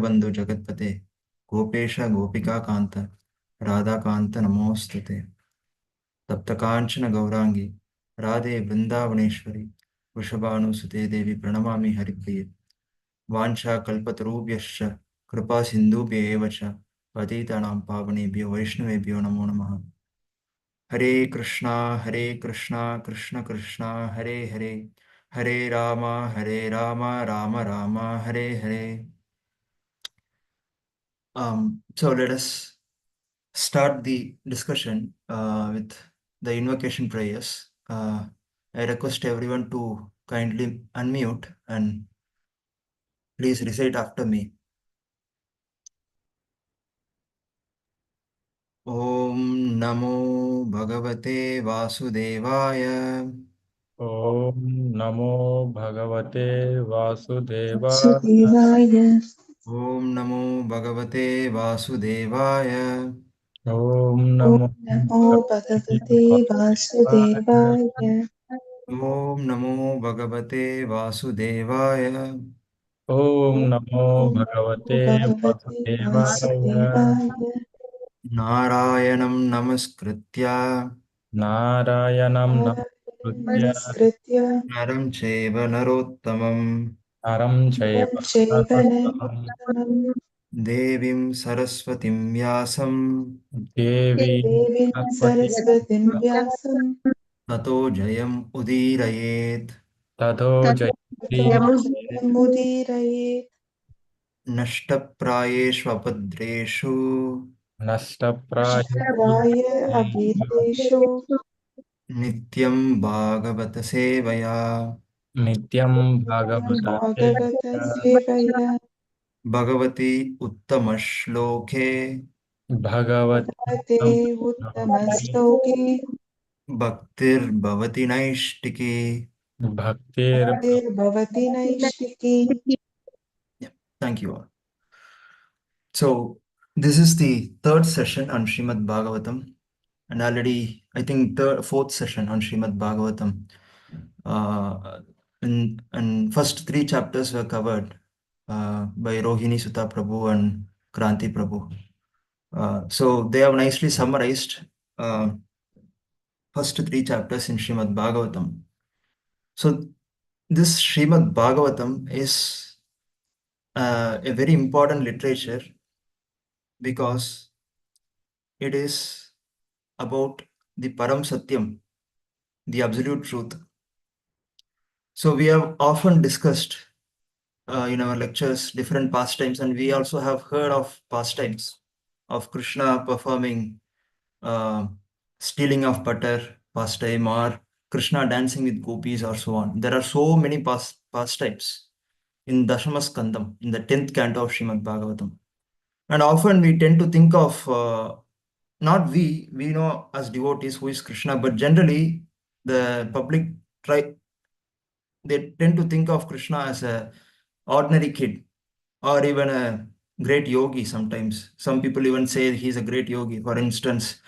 बंधु जगतपते गोपेश गोपिका कांत राधा कांत नमोस्तुते तप्त कांचन गौरांगी राधे वृंदावनेश्वरी वृषभानुसुते देवी प्रणमामि हरिप्रिये वाञ्छा कल्पतरुभ्यश्च कृपा सिन्धुभ्य एव च पतितानां पावनेभ्यो वैष्णवेभ्यो नमो नमः। हरे Krishna Krishna Krishna Hare Hare Hare Ram Ram Ram Hare Hare. So let us start the discussion with the invocation prayers. I request everyone to kindly unmute and please recite after me. Om Namo Bhagavate Vasudevaya. ॐ नमो भगवते वासुदेवाय। वासुदेवाय Om Namo Bhagavate Vasudevaya. ॐ ॐ नमो नमो भगवते भगवते वासुदेवाय। वासुदेवाय Om Namo Bhagavate Vasudevaya. ॐ नमो ॐ भगवते भगवते वासुदेवाय। वासुदेवाय Narayanam Namaskritya नारायणं नारायणं नमस्कृत्य नमस्कृत्य Naram Chaiva Narottamam नरं चैव नरं चैव नरोत्तमं नरोत्तमं Devim Saraswatim Vyasam देवीं देवीं सरस्वतीं सरस्वतीं व्यासं Tato Jayam Udirayet ततो ततो जयति जयमुदीरयेत् Nashtaprayeshvabhadreshu नष्टप्राय अभीतेषु Nityam Bhagavata Sevaya नित्यं नित्यं भागवत भागवतसेवया Bhagavati Uttamashloke भगवते भगवते उत्तमश्लोके Bhaktir Bhavati Naishtiki. भक्तिर् भक्तिर्भवति नैष्टिकी। Yeah, thank you all. So, this is the third session on Srimad Bhagavatam, and already, I think, fourth session on Srimad Bhagavatam. And first three chapters were covered by Rohini Sutta Prabhu and Kranti Prabhu. So, they have nicely summarized uh, first three chapters in Srimad Bhagavatam. So, this Srimad Bhagavatam is a very important literature because it is about the Param Satyam, the absolute truth. So we have often discussed in our lectures different pastimes, and we also have heard of pastimes of Krishna performing uh, stealing of butter pastime, or Krishna dancing with gopis, or so on. There are so many pastimes in Dashamaskandam, in the 10th canto of Srimad Bhagavatam. And often we tend to think of, not we know as devotees who is Krishna, but generally the public they tend to think of Krishna as a ordinary kid or even a great yogi sometimes. Some people even say he's a great yogi. For instance,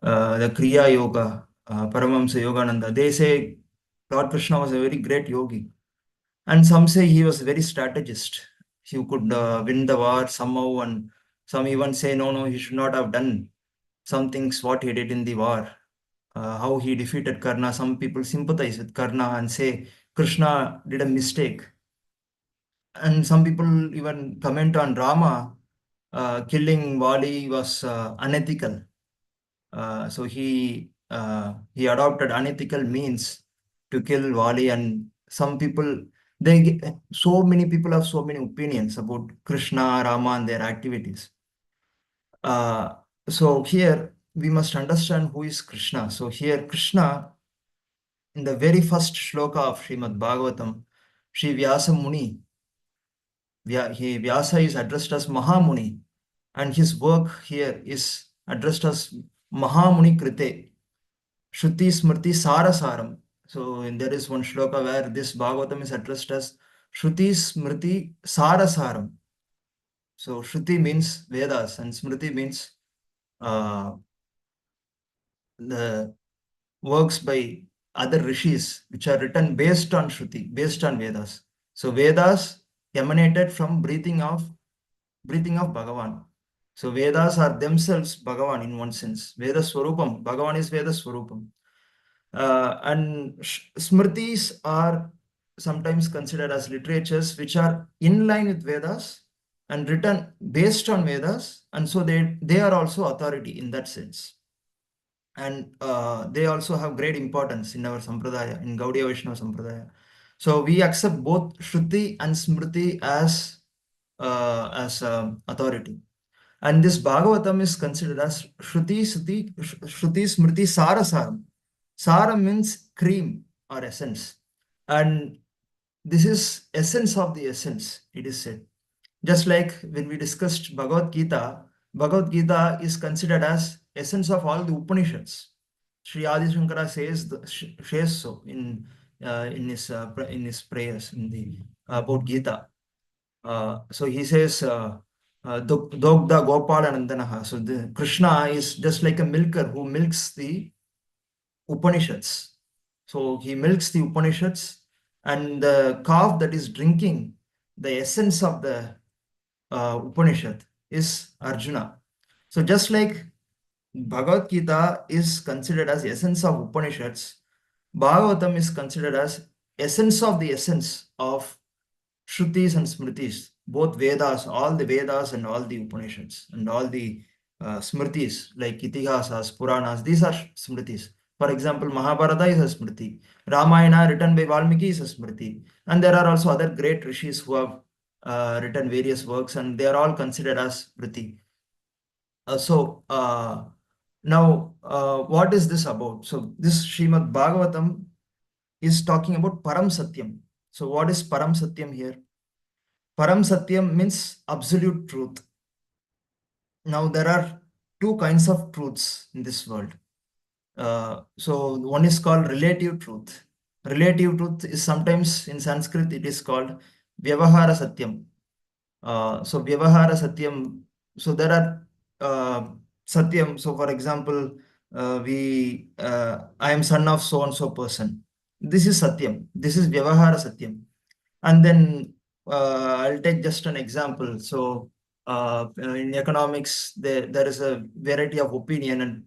the Kriya Yoga, Paramahamsa Yogananda, they say Lord Krishna was a very great yogi. And some say he was a very strategist. He could win the war somehow, and some even say, no, he should not have done some things what he did in the war. How he defeated Karna. Some people sympathize with Karna and say Krishna did a mistake. And some people even comment on Rama killing Vali was unethical. So he adopted unethical means to kill Vali, and some people so many people have so many opinions about Krishna, Rama, and their activities. Uh, so here we must understand who is Krishna. So here Krishna, in the very first shloka of Srimad Bhagavatam, Sri Vyasa Muni, Vyasa is addressed as Mahamuni, and his work here is addressed as Mahamuni Krite, Shruti Smriti Sarasaram. So there is one shloka where this Bhagavatam is addressed as Shruti Smriti Sarasaram. So Shruti means Vedas and Smriti means uh, the works by other rishis which are written based on Shruti, based on Vedas. So Vedas emanated from breathing of breathing of Bhagavan. So Vedas are themselves Bhagavan in one sense. Veda Swarupam, Bhagavan is Veda Swarupam. And Smritis are sometimes considered as literatures which are in line with Vedas and written based on Vedas, and so they are also authority in that sense. And they also have great importance in our Sampradaya, in Gaudiya Vaishnava Sampradaya. So we accept both Shruti and Smriti as authority. And this Bhagavatam is considered as Shruti Smriti Sara Saram. Sara means cream or essence. And this is essence of the essence, it is said. Just like when we discussed Bhagavad Gita is considered as essence of all the Upanishads. Sri Adi Shankara says so in his prayers in the about Gita. So he says, Dogda Gopalanandanaha. So the Krishna is just like a milker who milks the Upanishads. So he milks the Upanishads, and the calf that is drinking the essence of the Upanishad is Arjuna. So just like Bhagavad Gita is considered as essence of Upanishads, Bhagavatam is considered as essence of the essence of Shrutis and Smritis, both Vedas, all the Vedas and all the Upanishads and all the Smritis like Itihasas, Puranas, these are Smritis. For example, Mahabharata is a Smriti, Ramayana written by Valmiki is a Smriti, and there are also other great rishis who have written various works, and they are all considered as Smriti. Now, what is this about? So this Srimad Bhagavatam is talking about Param Satyam. So what is Param Satyam here? Param Satyam means absolute truth. Now there are two kinds of truths in this world. So one is called relative truth. Relative truth is sometimes in Sanskrit it is called Vyavahara Satyam. So Vyavahara Satyam. So there are Satyam. So for example, I am son of so and so person. This is Satyam. This is Vyavahara Satyam. And then I'll take just an example. So in economics, there is a variety of opinion,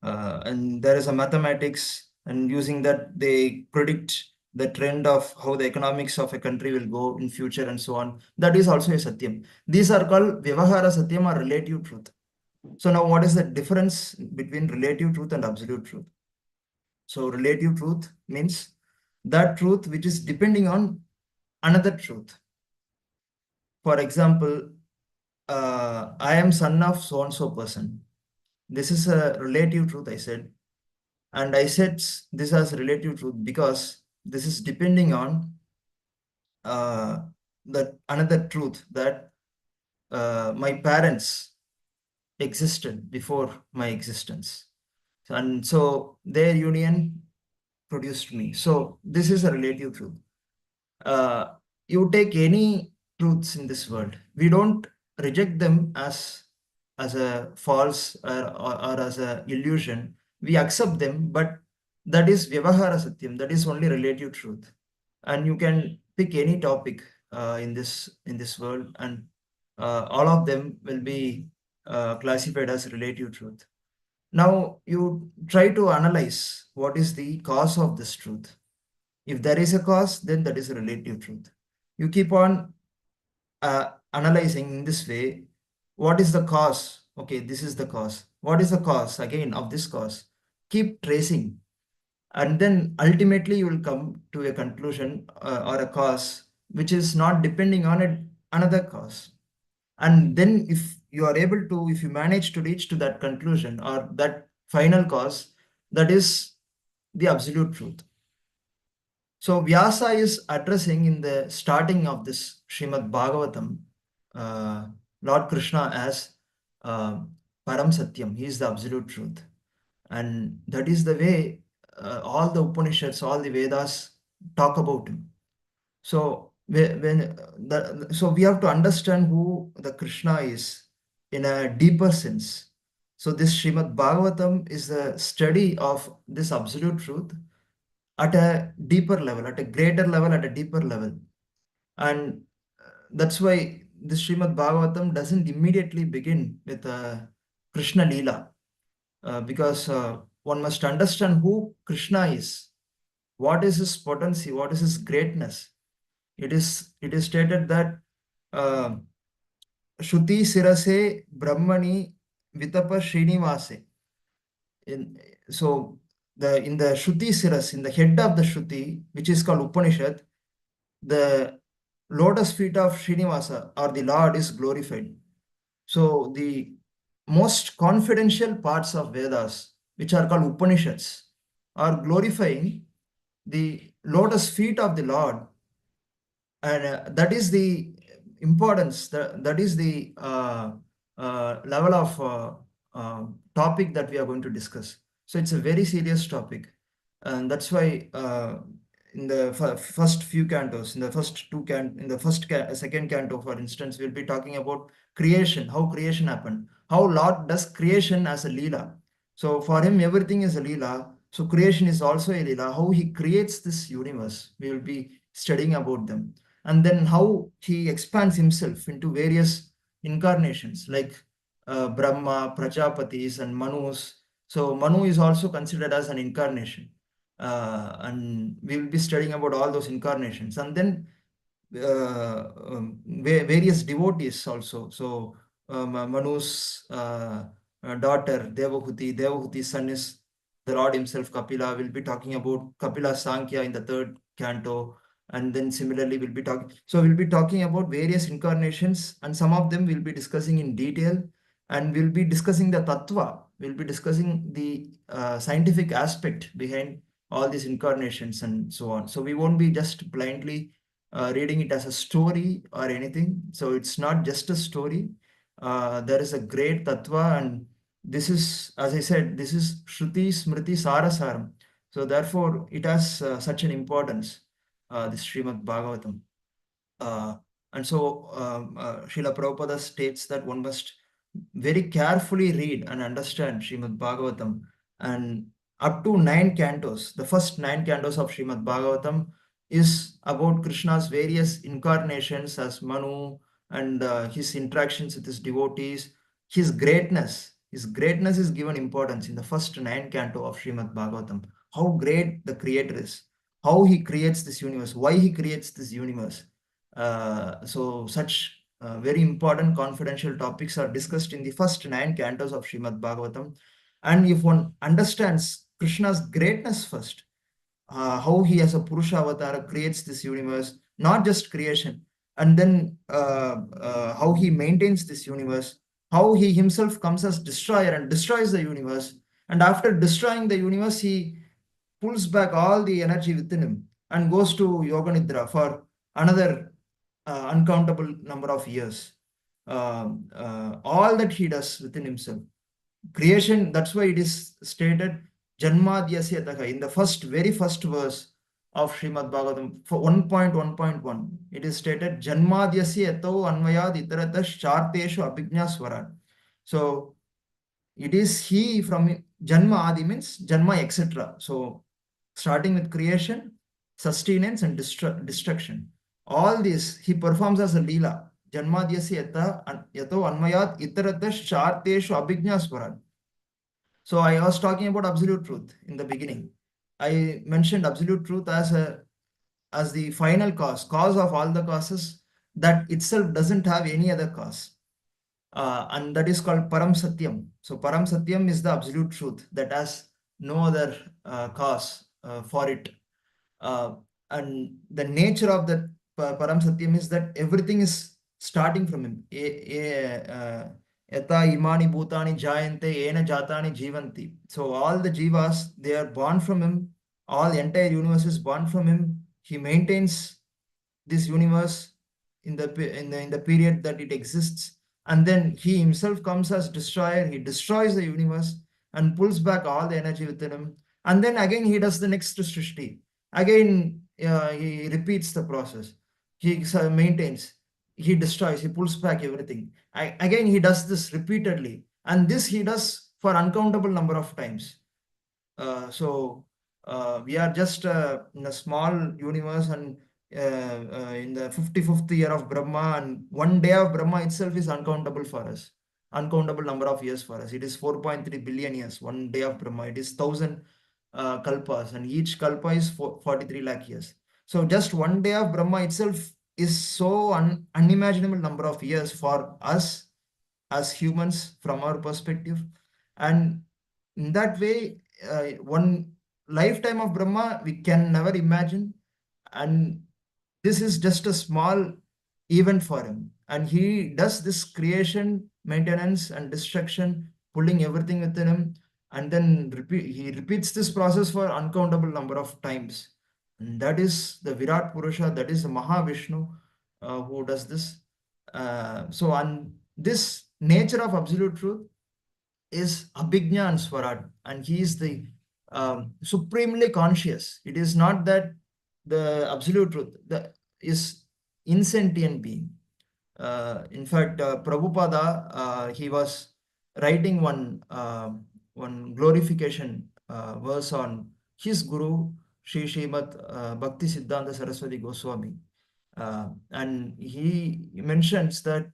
and there is a mathematics, and using that they predict the trend of how the economics of a country will go in future and so on. That is also a Satyam. These are called Vyavahara Satyam or relative truth. So now what is the difference between relative truth and absolute truth? So relative truth means that truth which is depending on another truth. For example, I am son of so and so person. This is a relative truth, I said. And I said this as relative truth because this is depending on that another truth that my parents existed before my existence. And so their union produced me. So this is a relative truth. You take any truths in this world, we don't reject them as a false or as a illusion. We accept them, but that is Vyavahara Satyam. That is only relative truth. And you can pick any topic in this world, and all of them will be classified as relative truth. Now you try to analyze what is the cause of this truth. If there is a cause, then that is a relative truth. You keep on analyzing in this way. What is the cause? Okay, this is the cause. What is the cause again of this cause? Keep tracing, and then ultimately you will come to a conclusion or a cause which is not depending on another cause. And then if you manage to reach to that conclusion or that final cause, that is the absolute truth. So Vyasa is addressing in the starting of this Srimad Bhagavatam, Lord Krishna as Param Satyam. He is the absolute truth. And that is the way all the Upanishads, all the Vedas talk about him. So we have to understand who the Krishna is in a deeper sense. So this Srimad Bhagavatam is the study of this absolute truth at a deeper level, at a greater level, at a deeper level. And that's why this Srimad Bhagavatam doesn't immediately begin with Krishna Leela, because one must understand who Krishna is, what is his potency, what is his greatness. It is stated that Shruti Sirase Brahmani Vitapa Srinivase. So in the Shruti Siras, in the head of the Shruti, which is called Upanishad, the lotus feet of Srinivasa or the Lord is glorified. So the most confidential parts of Vedas, which are called Upanishads, are glorifying the lotus feet of the Lord, and that is the importance. That is the level of topic that we are going to discuss. So it's a very serious topic, and that's why in the first few cantos, in the second canto, for instance, we'll be talking about creation, how creation happened, how Lord does creation as a leela. So for him, everything is a leela. So creation is also a leela. How he creates this universe, we will be studying about them, and then how he expands himself into various incarnations like Brahma, Prajapatis, and Manus. So Manu is also considered as an incarnation, and we will be studying about all those incarnations, and then various devotees also. So Manu's daughter Devahuti, Devahuti's son is the Lord himself, Kapila. We'll be talking about Kapila Sankhya in the third canto, and then similarly we'll be talking about various incarnations, and some of them we'll be discussing in detail, and we'll be discussing the tattva. We'll be discussing the scientific aspect behind all these incarnations and so on. So we won't be just blindly reading it as a story or anything. So it's not just a story. There is a great tattva, and this is, as I said, this is Shruti Smriti Sarasaram. So therefore, it has such an importance, this Srimad Bhagavatam. And so Srila Prabhupada states that one must very carefully read and understand Srimad Bhagavatam, and up to 9 cantos. The first 9 cantos of Srimad Bhagavatam is about Krishna's various incarnations as Manu, and his interactions with his devotees, his greatness. His greatness is given importance in the first 9 canto of Srimad Bhagavatam. How great the creator is, how he creates this universe, why he creates this universe. So such very important confidential topics are discussed in the first 9 cantos of Srimad Bhagavatam. And if one understands Krishna's greatness first, how he as a Purusha avatar creates this universe, not just creation, and then how he maintains this universe, how he himself comes as destroyer and destroys the universe, and after destroying the universe, he pulls back all the energy within him and goes to Yoga Nidra for another uncountable number of years. All that he does within himself. Creation, that's why it is stated Janmadhyasya in the very first verse of Srimad Bhagavatam, for 1.1.1, it is stated Janmadhyasya yato anvayad itaratas charteshu abhijna swaran. So it is he from Janma Adi means Janma, etc. So starting with creation, sustenance, and destruction. All this he performs as a Leela. Janmadhyasya yato anvayad itaratas charteshu abhijna swaran. So I was talking about absolute truth in the beginning. I mentioned absolute truth as the final cause of all the causes, that itself doesn't have any other cause. And that is called Param Satyam. So Param Satyam is the absolute truth that has no other cause for it. And the nature of that Param Satyam is that everything is starting from him. Yata imani bhutani jayante ena jatani jivanti. So all the jivas, they are born from him. All the entire universe is born from him. He maintains this universe in the period that it exists, and then he himself comes as destroyer. He destroys the universe and pulls back all the energy within him, and then again he does the next Srishti. Again he repeats the process. He maintains, he destroys, he pulls back everything. Again he does this repeatedly, and this he does for uncountable number of times. So we are just in a small universe, and in the 55th year of Brahma, and one day of Brahma itself is uncountable for us, uncountable number of years for us. It is 4.3 billion years. One day of Brahma, it is 1,000 kalpas, and each kalpa is 43 lakh years. So just one day of Brahma itself is so unimaginable number of years for us as humans from our perspective. And in that way, one lifetime of Brahma we can never imagine, and this is just a small event for him, and he does this creation, maintenance and destruction, pulling everything within him, and then he repeats this process for uncountable number of times. And that is the Virat Purusha, that is the Mahavishnu, who does this. So on this nature of absolute truth is Abhijna and Swaraj, and he is the supremely conscious. It is not that the absolute truth is insentient being. In fact, Prabhupada, he was writing one glorification verse on his guru, Sri Srimad Bhakti Siddhanta Saraswati Goswami. And he mentions that,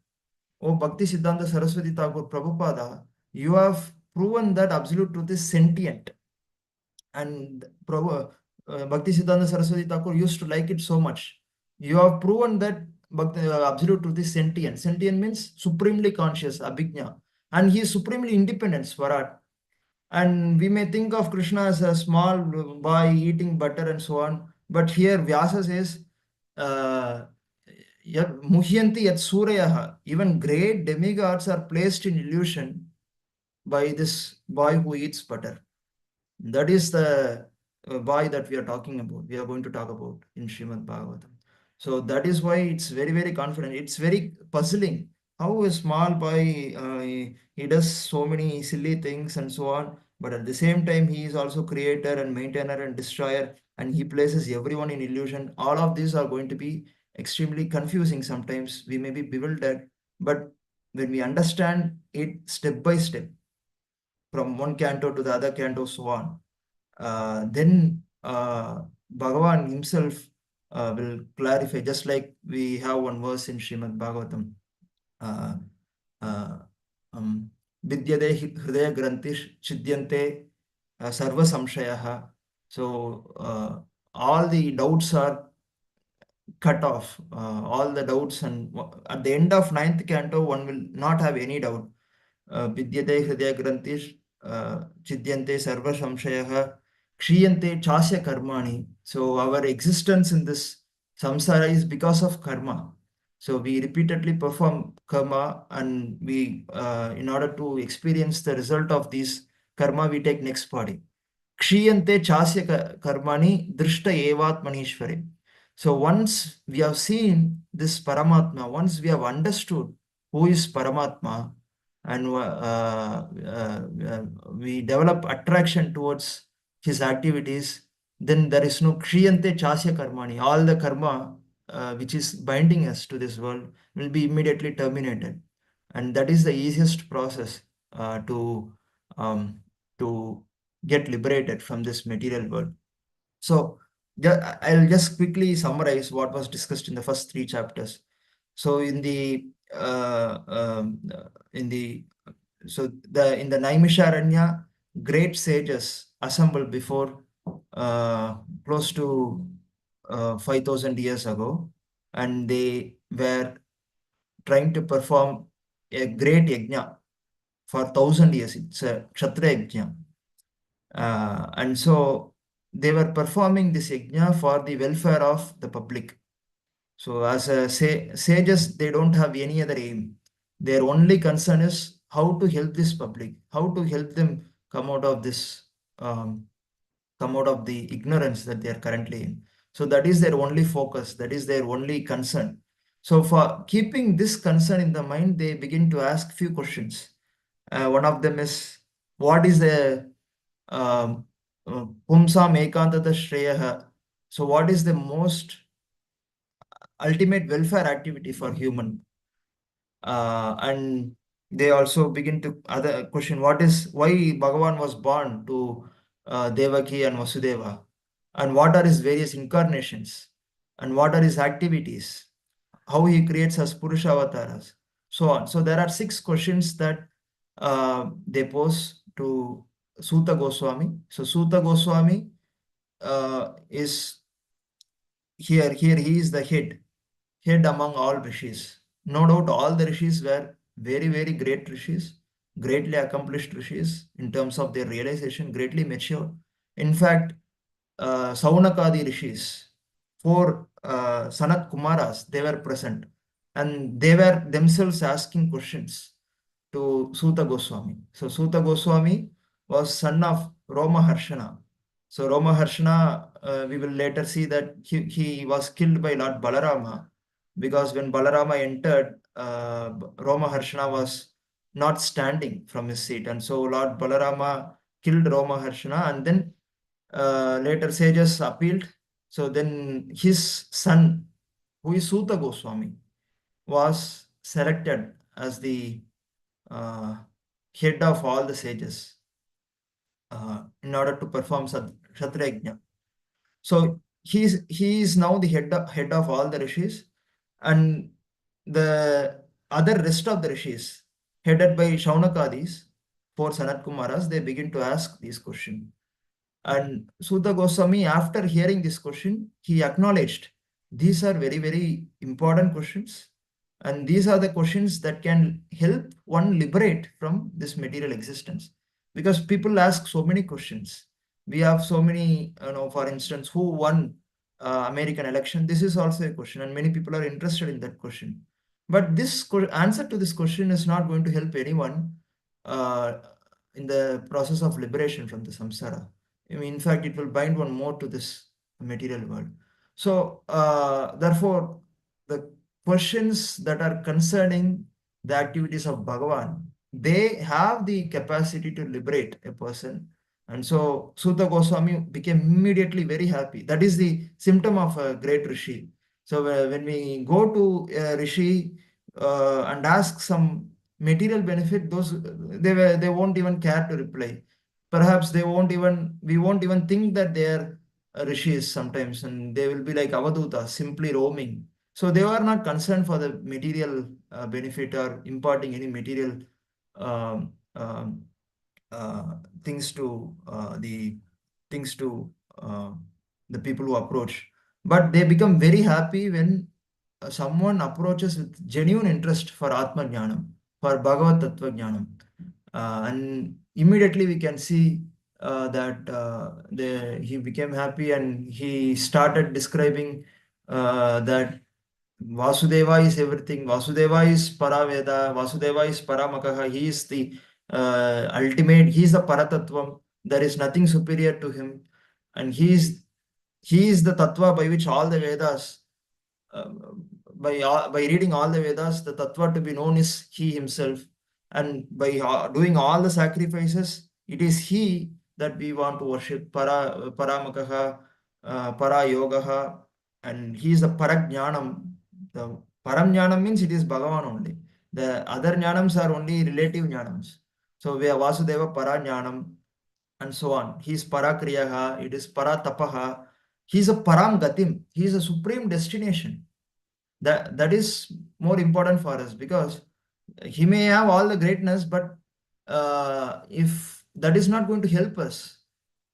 "Oh, Bhakti Siddhanta Saraswati Thakur Prabhupada, you have proven that absolute truth is sentient." And Bhakti Siddhanta Saraswati Thakur used to like it so much. "You have proven that absolute truth is sentient." Sentient means supremely conscious, Abhijna. And he is supremely independent, Swarat. And we may think of Krishna as a small boy eating butter and so on. But here Vyasa says, Muhyanti yat Suryaha, even great demigods are placed in illusion by this boy who eats butter. That is the boy that we are talking about. We are going to talk about in Srimad Bhagavatam. So that is why it's very, very confident. It's very puzzling how a small boy, he does so many silly things and so on. But at the same time, he is also creator and maintainer and destroyer, and he places everyone in illusion. All of these are going to be extremely confusing sometimes. We may be bewildered, but when we understand it step by step, from one canto to the other canto, so on, then Bhagavan himself will clarify, just like we have one verse in Srimad Bhagavatam, Vidyade Hridaya Grantish Chidyante Sarva Samshayaha. So all the doubts are cut off, all the doubts, and at the end of ninth canto, one will not have any doubt. Vidyate Hridaya Grantish Chidyante Sarva Samshayaha Kshiyante Chasya Karmani. So our existence in this samsara is because of karma. So we repeatedly perform karma, and we, in order to experience the result of this karma, we take next body. Kshiyante Chasya Karmani Drishta Evatmanishwari. So once we have seen this Paramatma, once we have understood who is Paramatma, and we develop attraction towards his activities, then there is no Kshiyante Chasya Karmani. All the karma which is binding us to this world will be immediately terminated. And that is the easiest process to get liberated from this material world. So I'll just quickly summarize what was discussed in the first 3 chapters. So in the Naimisharanya, great sages assembled before close to 5,000 years ago, and they were trying to perform a great yajna for 1,000 years. It's a Kshatriya yajna. And so they were performing this yajna for the welfare of the public. So as a sages, they don't have any other aim. Their only concern is how to help this public, how to help them come out of this, come out of the ignorance that they are currently in. So that is their only focus. That is their only concern. So for keeping this concern in the mind, they begin to ask few questions. One of them is, what is the Pumsam Ekantata Shreyaha? So what is the most ultimate welfare activity for human? And they also begin to other question, why Bhagavan was born to Devaki and Vasudeva, and what are his various incarnations? and what are his activities, how he creates as Purusha avatars, so on. So there are 6 questions that they pose to Suta Goswami. So Suta Goswami is here he is the head among all rishis. No doubt all the rishis were very, very great rishis, greatly accomplished rishis in terms of their realization, greatly mature. In fact, Saunakadi rishis, 4 Sanat Kumaras, they were present and they were themselves asking questions to Suta Goswami. So Suta Goswami was son of Roma Harshana. So Roma Harshana, we will later see that he was killed by Lord Balarama, because when Balarama entered, Roma Harshana was not standing from his seat, and so Lord Balarama killed Roma Harshana, and then later sages appealed. So then his son, who is Suta Goswami, was selected as the head of all the sages in order to perform Kshatriyajna. So he is now the head of all the rishis, and the other rest of the rishis, headed by Shaunakadis, 4 Sanat Kumaras, they begin to ask these questions. And Suta Goswami, after hearing this question, he acknowledged these are very, very important questions. And these are the questions that can help one liberate from this material existence. Because people ask so many questions. We have so many, for instance, who won American election? This is also a question, and many people are interested in that question. But this answer to this question is not going to help anyone in the process of liberation from the samsara. I mean, in fact, it will bind one more to this material world. So, therefore, the questions that are concerning the activities of Bhagavan, they have the capacity to liberate a person. And so, Suta Goswami became immediately very happy. That is the symptom of a great rishi. So, when we go to a rishi and ask some material benefit, they won't even care to reply. Perhaps we won't even think that they are rishis sometimes, and they will be like avadutas, simply roaming. So they are not concerned for the material benefit or imparting any material um, um, things to the people who approach. But they become very happy when someone approaches with genuine interest for Atma Jnanam, for Bhagavad Tattva Jnanam. And immediately we can see that he became happy, and he started describing that Vasudeva is everything. Vasudeva is Paraveda. Vasudeva is Paramakaha. He is the ultimate. He is the Paratattvam. There is nothing superior to him, and he is the Tattva by which all the Vedas, by reading all the Vedas, the Tattva to be known is he himself, and by doing all the sacrifices, it is he that we want to worship. Paramakaha, Para Yogaha, and he is the Parajnanam. The Param means it is Bhagavan only. The other Jnanams are only relative Jnanams. So we have Vasudeva Parajnanam and so on. He is Parakriyaha, it is Paratapaha. He is a Param Gatim. He is a supreme destination. That is more important for us, because he may have all the greatness, but if that is not going to help us,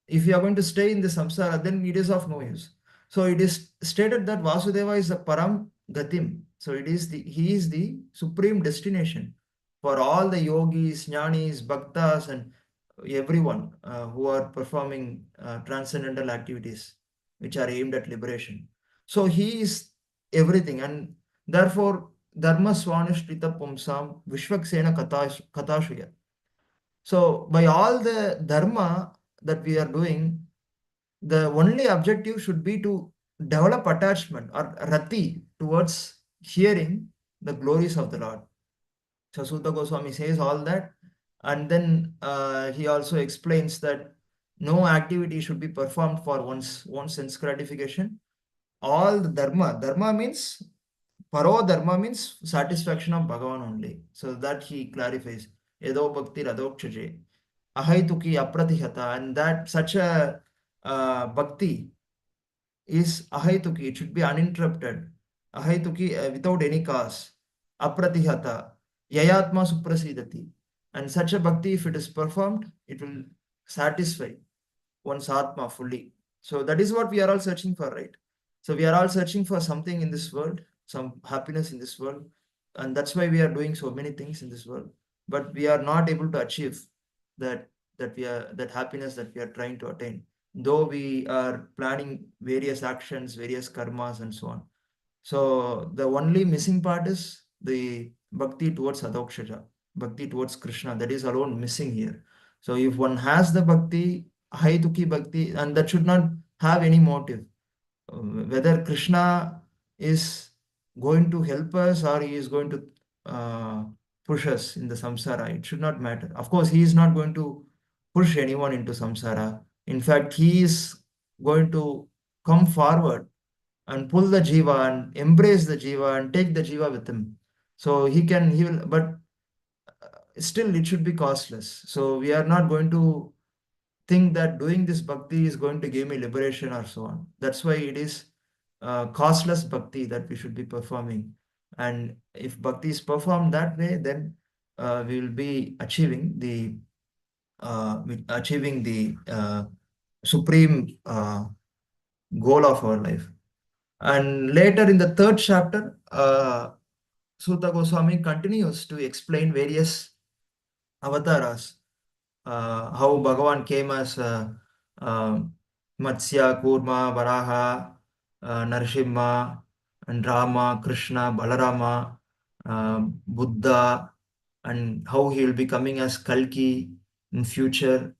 if you are going to stay in the samsara, then it is of no use. So it is stated that Vasudeva is the Param Gatim. So he is the supreme destination for all the yogis, jnanis, bhaktas, and everyone who are performing transcendental activities which are aimed at liberation. So he is everything, and therefore Dharma Swanishrita Pumsam Vishwaksena Katashuya. So by all the dharma that we are doing, the only objective should be to develop attachment or rati towards hearing the glories of the Lord. So Suta Goswami says all that, and then he also explains that no activity should be performed for one's sense gratification. All the dharma means Paro dharma means satisfaction of Bhagavan only. So that he clarifies. Edo bhakti radokshaje. Ahaituki apratihata. And that such a bhakti is ahaituki. It should be uninterrupted. Ahaituki, without any cause. Apratihata. Yayatma suprasidati. And such a bhakti, if it is performed, it will satisfy one's atma fully. So that is what we are all searching for, right? So we are all searching for something in this world, some happiness in this world. And that's why we are doing so many things in this world. But we are not able to achieve that that happiness that we are trying to attain, though we are planning various actions, various karmas, and so on. So the only missing part is the bhakti towards Adhokshaja, bhakti towards Krishna. That is alone missing here. So if one has the bhakti, Haituki bhakti, and that should not have any motive. Whether Krishna is going to help us or he is going to push us in the samsara, it should not matter. Of course, he is not going to push anyone into samsara. In fact, he is going to come forward and pull the jiva and embrace the jiva and take the jiva with him. So he will, but still it should be costless. So we are not going to think that doing this bhakti is going to give me liberation or so on. That's why it is costless bhakti that we should be performing. And if bhakti is performed that way, then we will be achieving the supreme goal of our life. And later in the third chapter, Suta Goswami continues to explain various avatars, how Bhagavan came as Matsya, Kurma, Varaha, Narasimha, and Rama, Krishna, Balarama, Buddha, and how he will be coming as Kalki in future,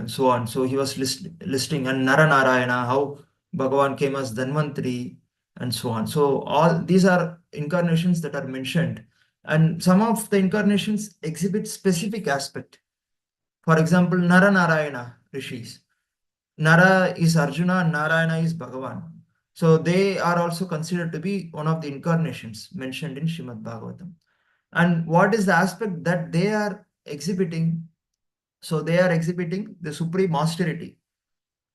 so on. So he was listing, and Naranarayana, how Bhagavan came as Dhanvantri, and so on. So all these are incarnations that are mentioned, and some of the incarnations exhibit specific aspect. For example, Nara Narayana rishis. Nara is Arjuna, Narayana is Bhagavan. So they are also considered to be one of the incarnations mentioned in Srimad Bhagavatam. And what is the aspect that they are exhibiting? So they are exhibiting the supreme austerity.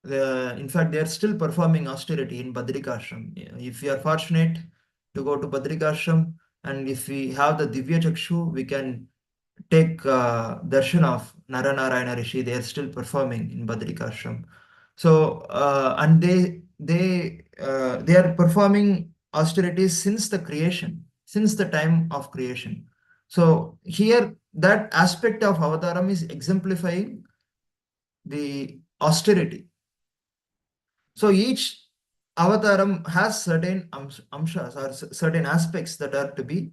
In fact, they are still performing austerity in Badrikashram. If we are fortunate to go to Badrikashram, and if we have the Divya Chakshu, we can take darshan of Naranarayana Rishi. They are still performing in Badrikashram. So and they are performing austerities since the creation, since the time of creation. So here that aspect of avataram is exemplifying the austerity. So each avataram has certain amshas or certain aspects that are to be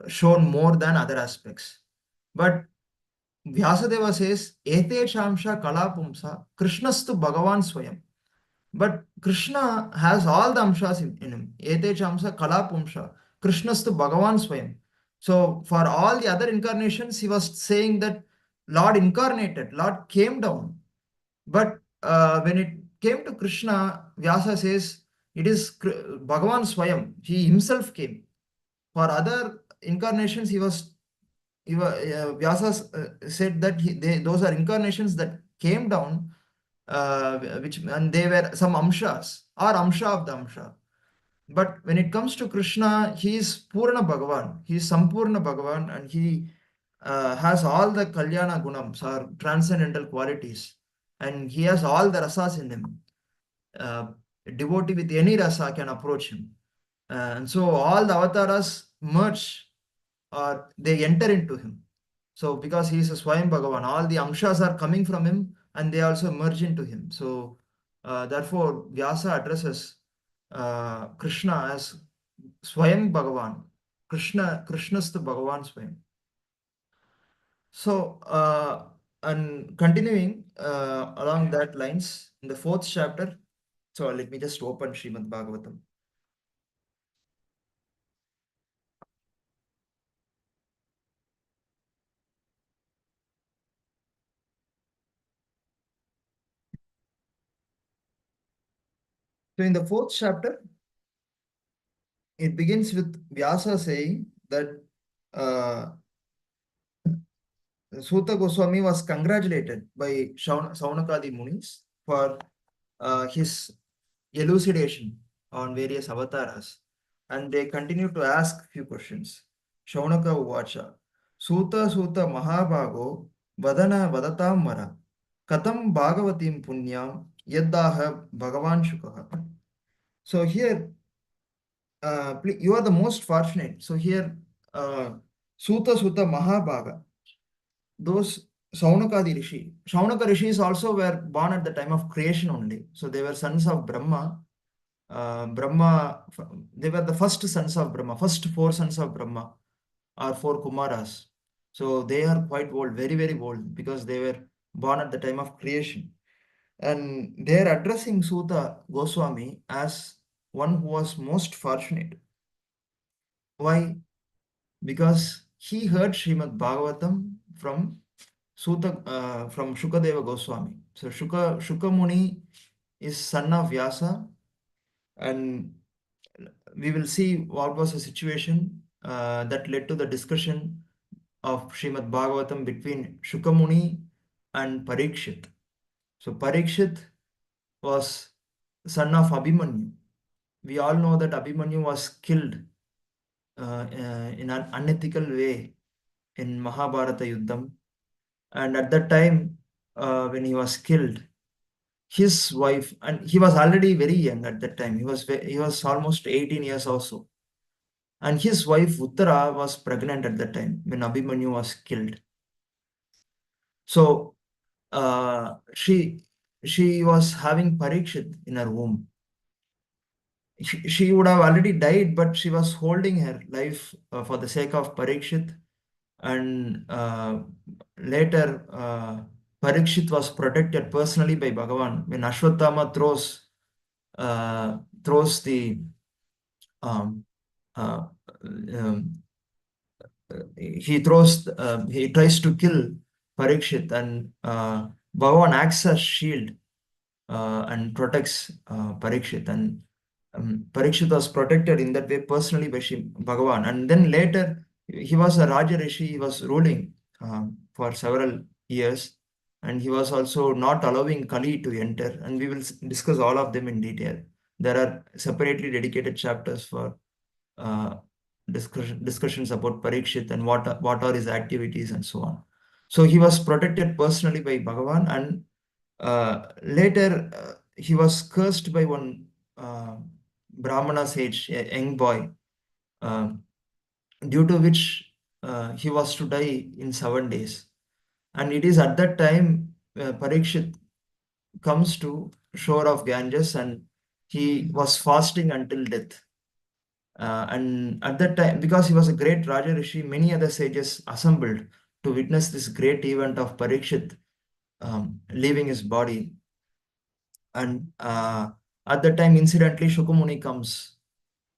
shown more than other aspects. But Vyasadeva says, Ete Shamsha Kalapumsa, Krishnastu Bhagavan Swayam. But Krishna has all the amshas in him. Ete Shamsa Kalapumsa, Krishnastu Bhagavan Swayam. So for all the other incarnations, he was saying that Lord incarnated, Lord came down. But when it came to Krishna, Vyasa says, it is Bhagavan Swayam. He himself came. For other incarnations, Vyasa said that those are incarnations that came down, and they were some amshas or amsha of the amsha. But when it comes to Krishna, he is Purna Bhagavan, he is Sampurna Bhagavan, and he has all the Kalyana Gunams or transcendental qualities, and he has all the rasas in him. A devotee with any rasa can approach him. And so all the avatars merge or they enter into him. So because he is a Swayam Bhagavan, all the amshas are coming from him and they also merge into him. So therefore Vyasa addresses Krishna as Swayam Bhagavan. Krishnastu Bhagavan Swayam. So and continuing along that lines in the fourth chapter. So let me just open Srimad Bhagavatam. So in the fourth chapter, it begins with Vyasa saying that Suta Goswami was congratulated by Saunakadi Munis for his elucidation on various avatars, and they continue to ask few questions. Shaunaka Uvacha, Suta Suta Mahabhago Vadana Vadatam Mara Katam Bhagavatim Punyam Yaddaha Bhagavan Shukaha. So here, you are the most fortunate. So here, Suta Suta Mahabhaga, those Saunakadi Rishi. Saunaka Rishis also were born at the time of creation only. So they were sons of Brahma. Brahma, they were the first sons of Brahma, first four sons of Brahma are four Kumaras. So they are quite old, very, very old, because they were born at the time of creation. And they are addressing Suta Goswami as one who was most fortunate. Why? Because he heard Srimad Bhagavatam from from Shukadeva Goswami. So Shuka Muni is son of Vyasa, and we will see what was the situation that led to the discussion of Srimad Bhagavatam between Shuka Muni and Parikshit. So Parikshit was son of Abhimanyu. We all know that Abhimanyu was killed in an unethical way in Mahabharata Yuddham. And at that time, when he was killed, his wife, and he was already very young at that time, he was almost 18 years also. And his wife Uttara was pregnant at that time when Abhimanyu was killed. So she was having Parikshit in her womb. She would have already died, but she was holding her life for the sake of Parikshit. And later, Parikshit was protected personally by Bhagavan. When Ashwatthama throws the he tries to kill Parikshit, and Bhagavan acts as shield and protects Parikshit, and Parikshit was protected in that way personally by Bhagavan. And then later he was a Raja Rishi, he was ruling for several years, and he was also not allowing Kali to enter, and we will discuss all of them in detail. There are separately dedicated chapters for discussions about Parikshit and what are his activities and so on. So he was protected personally by Bhagavan, and later he was cursed by one Brahmana sage, a young boy, due to which he was to die in 7 days. And it is at that time Parikshit comes to shore of Ganges, and he was fasting until death. And at that time, because he was a great Raja Rishi, many other sages assembled to witness this great event of Parikshit leaving his body. And at that time, incidentally, Shukamuni comes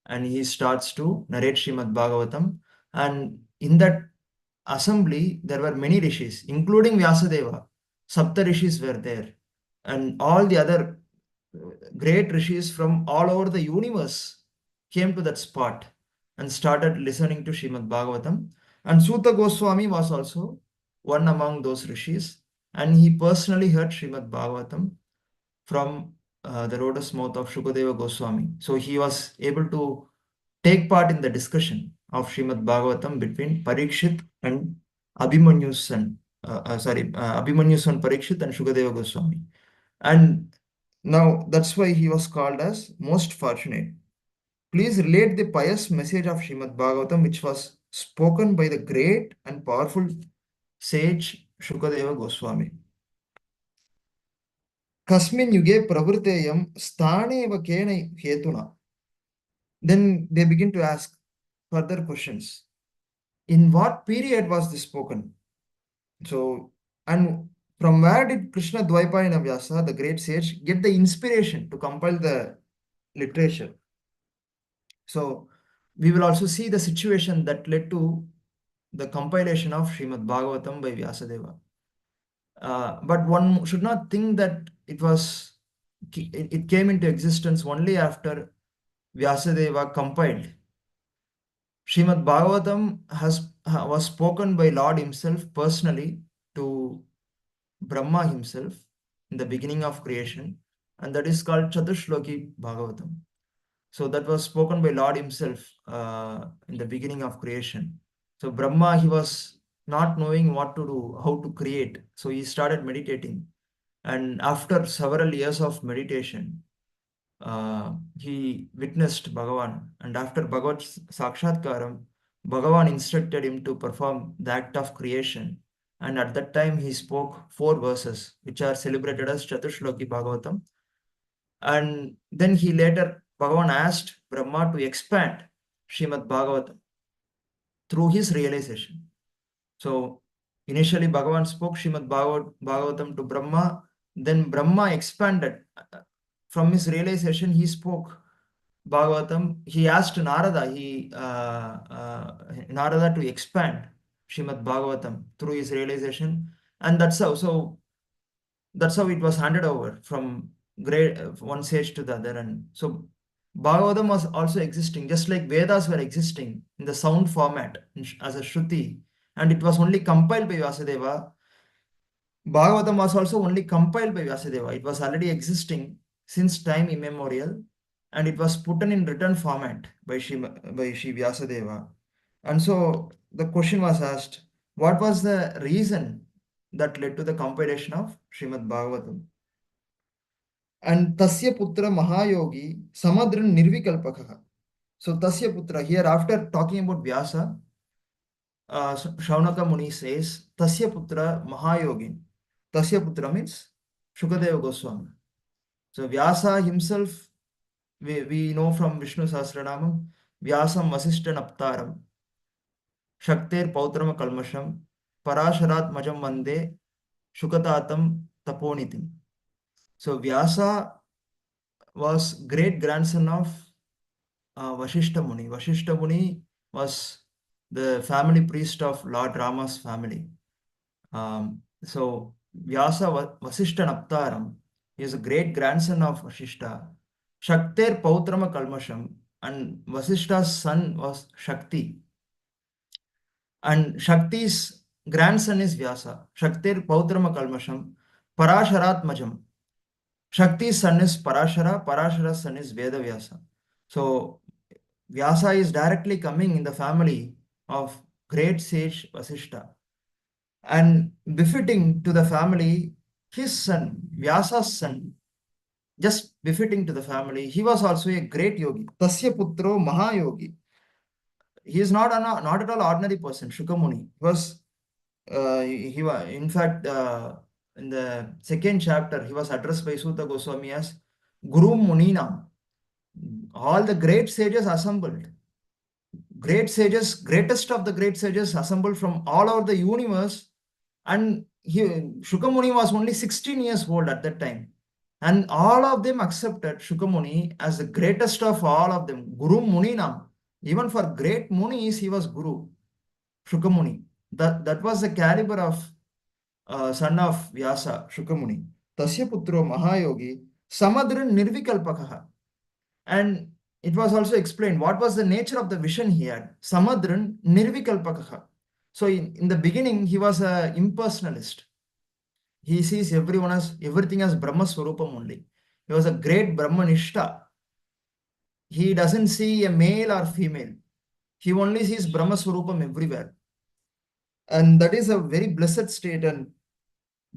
and he starts to narrate Srimad Bhagavatam. And in that assembly, there were many rishis, including Vyasadeva. Sapta rishis were there. And all the other great rishis from all over the universe came to that spot and started listening to Srimad Bhagavatam. And Suta Goswami was also one among those rishis, and he personally heard Srimad Bhagavatam from the lotus mouth of Shukadeva Goswami. So he was able to take part in the discussion of Srimad Bhagavatam between Parikshit and Abhimanyu's son. Abhimanyu's son Parikshit and Shukadeva Goswami. And now that's why he was called as most fortunate. Please relate the pious message of Srimad Bhagavatam, which was spoken by the great and powerful sage Shukadeva Goswami. Kasmin yuge pravriteyam sthaneva kena hetuna. Then they begin to ask further questions. In what period was this spoken? So, and from where did Krishna Dvaipayana Vyasa, the great sage, get the inspiration to compile the literature? So, we will also see the situation that led to the compilation of Srimad Bhagavatam by Vyasadeva. But one should not think that it came into existence only after Vyasadeva compiled. Srimad Bhagavatam was spoken by Lord himself personally to Brahma himself in the beginning of creation. and that is called Chatushloki Bhagavatam. So that was spoken by Lord himself in the beginning of creation. So Brahma, he was not knowing what to do, how to create. So he started meditating. And after several years of meditation, he witnessed Bhagavan. And after Bhagavad Sakshatkaram, Bhagavan instructed him to perform the act of creation. And at that time, he spoke 4 verses, which are celebrated as Chatushloki Bhagavatam. And then he later, Bhagavan asked Brahma to expand Srimad Bhagavatam through his realization. So initially Bhagavan spoke Srimad Bhagavatam to Brahma, then Brahma expanded. From his realization, he spoke Bhagavatam. He asked Narada, Narada to expand Srimad Bhagavatam through his realization. And that's how it was handed over from one sage to the other. And so Bhagavatam was also existing, just like Vedas were existing in the sound format as a Shruti, and it was only compiled by Vyasadeva. Bhagavatam was also only compiled by Vyasadeva. It was already existing since time immemorial, and it was put in written format by Shri Vyasadeva. And so the question was asked, what was the reason that led to the compilation of Srimad Bhagavatam? And Tasya Putra Mahayogi Samadrin Nirvikalpakaha. So Tasya Putra, here after talking about Vyasa, Shaunaka Muni says, Tasya Putra Mahayogi. Tasya Putra means Shukadeva Goswami. So Vyasa himself, we know from Vishnu Sahasranamam, Vyasam Vasishta Naptaram, Shakter Pautrama Kalmasham, Parasharat Majam Vande, Shukatatam Taponitim. So Vyasa was great grandson of Vashishta Muni. Vashishta Muni was the family priest of Lord Rama's family. So Vyasa Vasishta Naptaram is a great grandson of Vashishta. Shakter Pautrama Kalmasham, and Vasishta's son was Shakti. And Shakti's grandson is Vyasa. Shakter Pautrama Kalmasham, Parasharatmajam. Shakti's son is Parashara, Parashara's son is Vedavyasa. So Vyasa is directly coming in the family of great sage Vasishta. And befitting to the family, his son, Vyasa's son, just befitting to the family, he was also a great yogi. Tasya Putro Mahayogi. He is not at all ordinary person, Shukamuni. He was, in fact, in the second chapter, he was addressed by Suta Goswami as Guru Munina. All the great sages assembled. Great sages, greatest of the great sages assembled from all over the universe. And Shukamuni was only 16 years old at that time. And all of them accepted Shukamuni as the greatest of all of them. Guru Muninam. Even for great Munis, he was Guru. Shukamuni. That was the caliber of son of Vyasa, Shukamuni. Tasya Putro Mahayogi, Samadrin Nirvikalpakaha. And it was also explained what was the nature of the vision he had. Samadrin Nirvikalpakaha. So in the beginning, he was an impersonalist. He sees everything as Brahma Swarupam only. He was a great Brahmanishta. He doesn't see a male or female. He only sees Brahma Swarupam everywhere. And that is a very blessed state. And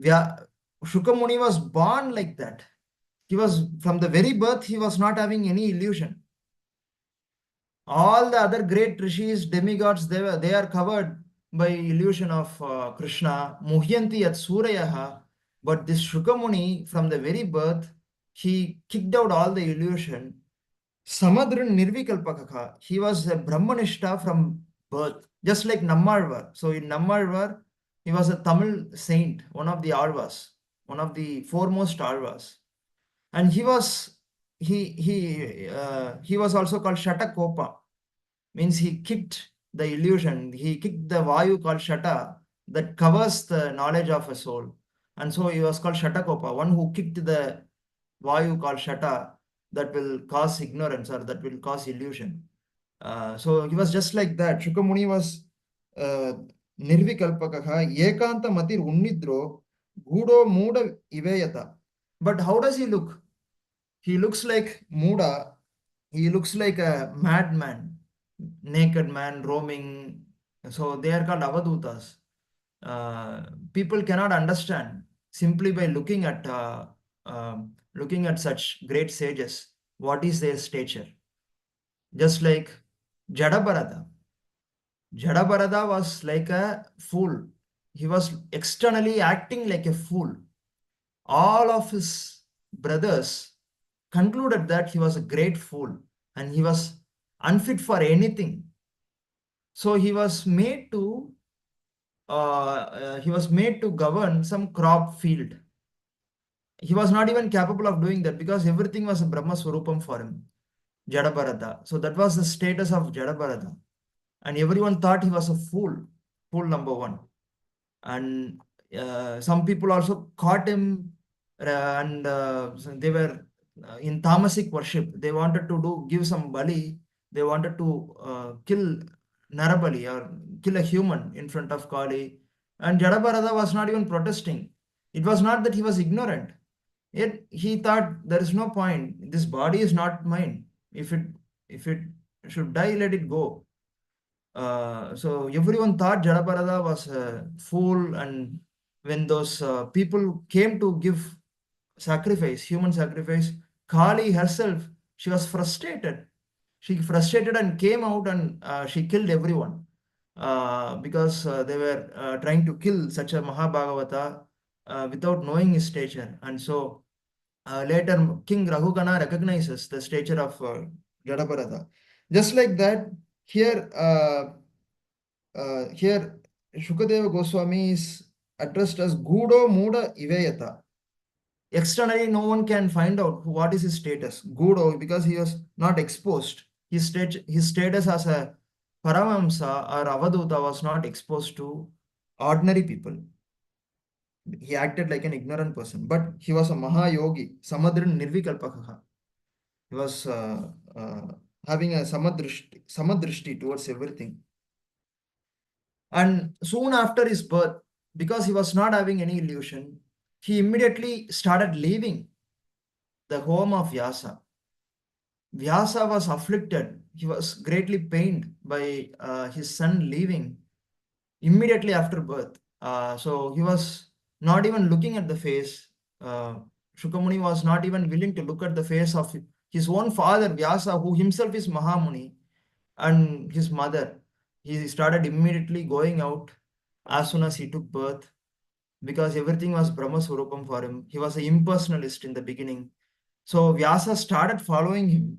Shukamuni was born like that. He was, from the very birth, he was not having any illusion. All the other great rishis, demigods, they are covered by illusion of Krishna. Muhyanti at Surayaha. But this Shukamuni, from the very birth, he kicked out all the illusion. Samadrin Nirvikalpakaka. He was a Brahmanishta from birth, just like Nammalvar. So in Nammalvar, he was a Tamil saint, one of the Alvas, one of the foremost Alvas. And he was also called Shatakopa, means he kicked the illusion. He kicked the Vayu called Shata that covers the knowledge of a soul. And so he was called Shatakopa, one who kicked the Vayu called Shata that will cause ignorance or that will cause illusion. So he was just like that. Shukamuni was Nirvikalpakaha, Yekanta Matir Unnidro, Gudo Muda Iveyata. But how does he look? He looks like Muda. He looks like a madman, naked man roaming. So they are called Avadutas. People cannot understand simply by looking at such great sages what is their stature. Just like Jadabarada. Jadabarada was like a fool. He was externally acting like a fool. All of his brothers concluded that he was a great fool and he was unfit for anything. So he was made to govern some crop field. He was not even capable of doing that because everything was a Brahma Swarupam for him, Jadabarada. So that was the status of Jadabarada. And everyone thought he was a fool number one. And some people also caught him, and so they were in tamasic worship. They wanted to give some bali. They wanted to kill Narabali or kill a human in front of Kali. And Jadabarada was not even protesting. It was not that he was ignorant. Yet he thought there is no point. This body is not mine. If it should die, let it go. So everyone thought Jadaparada was a fool, and when those people came to give sacrifice, human sacrifice, Kali herself, she was frustrated. She frustrated and came out, and she killed everyone because they were trying to kill such a Mahabhagavata without knowing his stature. And so later King Rahugana recognizes the stature of Jadaparada. Just like that, here here Shukadeva Goswami is addressed as Gudo Muda Ivayata. Externally, no one can find out what is his status. Gudo, because he was not exposed. His status as a Paramamsa or Avaduta was not exposed to ordinary people. He acted like an ignorant person, but he was a Mahayogi, Samadrin Nirvikalpakaha. He was having a samadrishti towards everything. And soon after his birth, because he was not having any illusion, he immediately started leaving the home of Vyasa. Vyasa was afflicted. He was greatly pained by his son leaving immediately after birth. So he was not even looking at the face. Shukamuni was not even willing to look at the face of his own father, Vyasa, who himself is Mahamuni, and his mother. He started immediately going out as soon as he took birth because everything was Brahma Swarupam for him. He was an impersonalist in the beginning. So Vyasa started following him.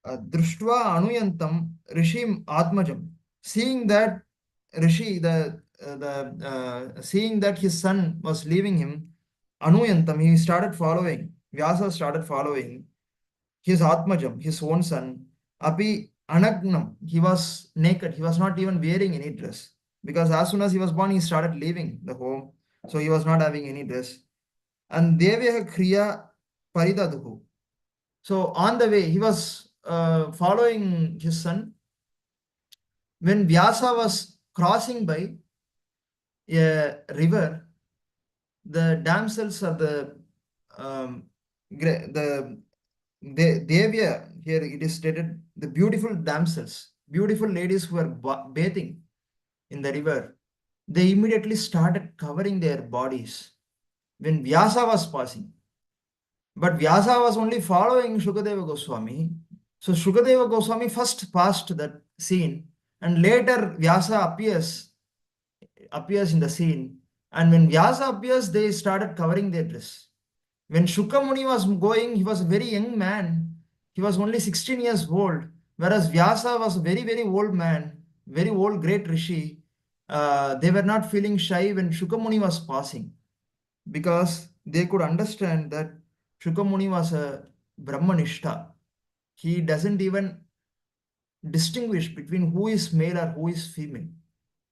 Društva anuyantam rishim atmajam. Seeing that Rishi, seeing that his son was leaving him, anuyantam, he started following. Vyasa started following his atmajam, his own son. Api anagnam, he was naked. He was not even wearing any dress because as soon as he was born, he started leaving the home. So he was not having any dress. And Devya Kriya Paridaduhu. So on the way, he was following his son. When Vyasa was crossing by a river, the damsels of the Devya, here it is stated, the beautiful damsels, beautiful ladies who were bathing in the river, they immediately started covering their bodies when Vyasa was passing. But Vyasa was only following Shukadeva Goswami. So Shukadeva Goswami first passed that scene, and later Vyasa appears in the scene. And when Vyasa appears, they started covering their dress. When Shukamuni was going, he was a very young man. He was only 16 years old, whereas Vyasa was a very, very old man, very old great rishi. They were not feeling shy when Shukamuni was passing because they could understand that Shukamuni was a Brahmanishta. He doesn't even distinguish between who is male or who is female.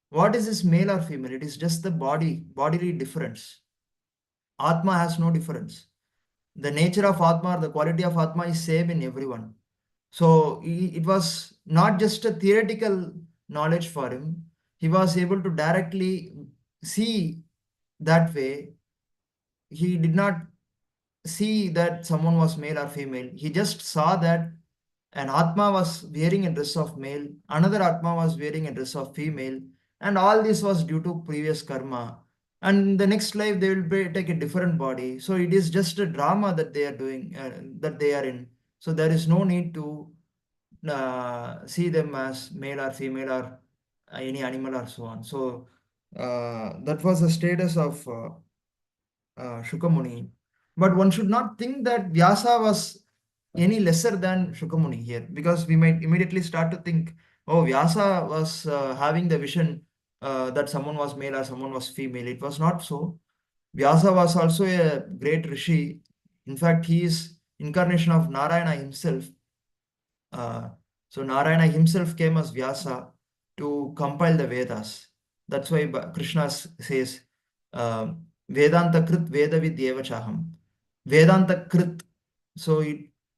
What is this male or female? It is just the bodily difference. Atma has no difference. The nature of Atma or the quality of Atma is same in everyone. So it was not just a theoretical knowledge for him. He was able to directly see that way. He did not see that someone was male or female. He just saw that an Atma was wearing a dress of male, another Atma was wearing a dress of female, and all this was due to previous karma. And in the next life, they will take a different body. So it is just a drama that they are doing, that they are in. So there is no need to see them as male or female or any animal or so on. So that was the status of Shukamuni. But one should not think that Vyasa was any lesser than Shukamuni here, because we might immediately start to think, oh, Vyasa was having the vision that someone was male or someone was female. It was not so. Vyasa was also a great rishi. In fact, he is incarnation of Narayana himself. Uh, so Narayana himself came as Vyasa to compile the Vedas. That's why Krishna says, Vedanta Krit Vedavid Eva Chaham. Vedanta Krit. So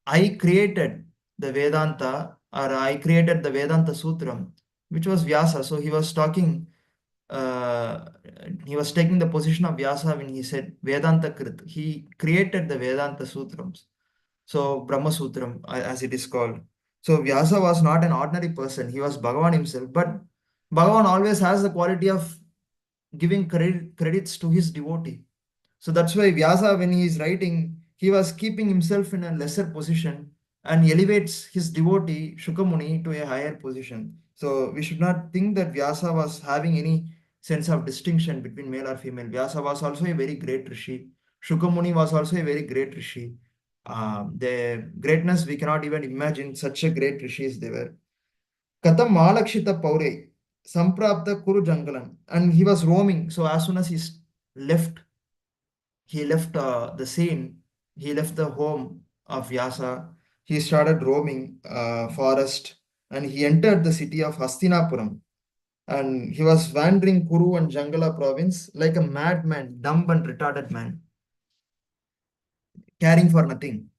I created the Vedanta, or I created the Vedanta Sutram, which was Vyasa. So he was talking, he was taking the position of Vyasa when he said Vedanta Krit. He created the Vedanta Sutrams. So Brahma Sutram, as it is called. So Vyasa was not an ordinary person. He was Bhagavan himself. But Bhagavan always has the quality of giving credits to his devotee. So that's why Vyasa, when he is writing, he was keeping himself in a lesser position and elevates his devotee Shukamuni to a higher position. So we should not think that Vyasa was having any sense of distinction between male or female. Vyasa was also a very great rishi. Shukamuni was also a very great rishi. The greatness we cannot even imagine, such a great rishis they were. Katam Malakshita Paure, Samprapta Kuru Jangalam. And he was roaming. So as soon as left, he left the scene, he left the home of Vyasa, he started roaming forest, and he entered the city of Hastinapuram. And he was wandering Kuru and Jangala province like a madman, dumb and retarded man, caring for nothing.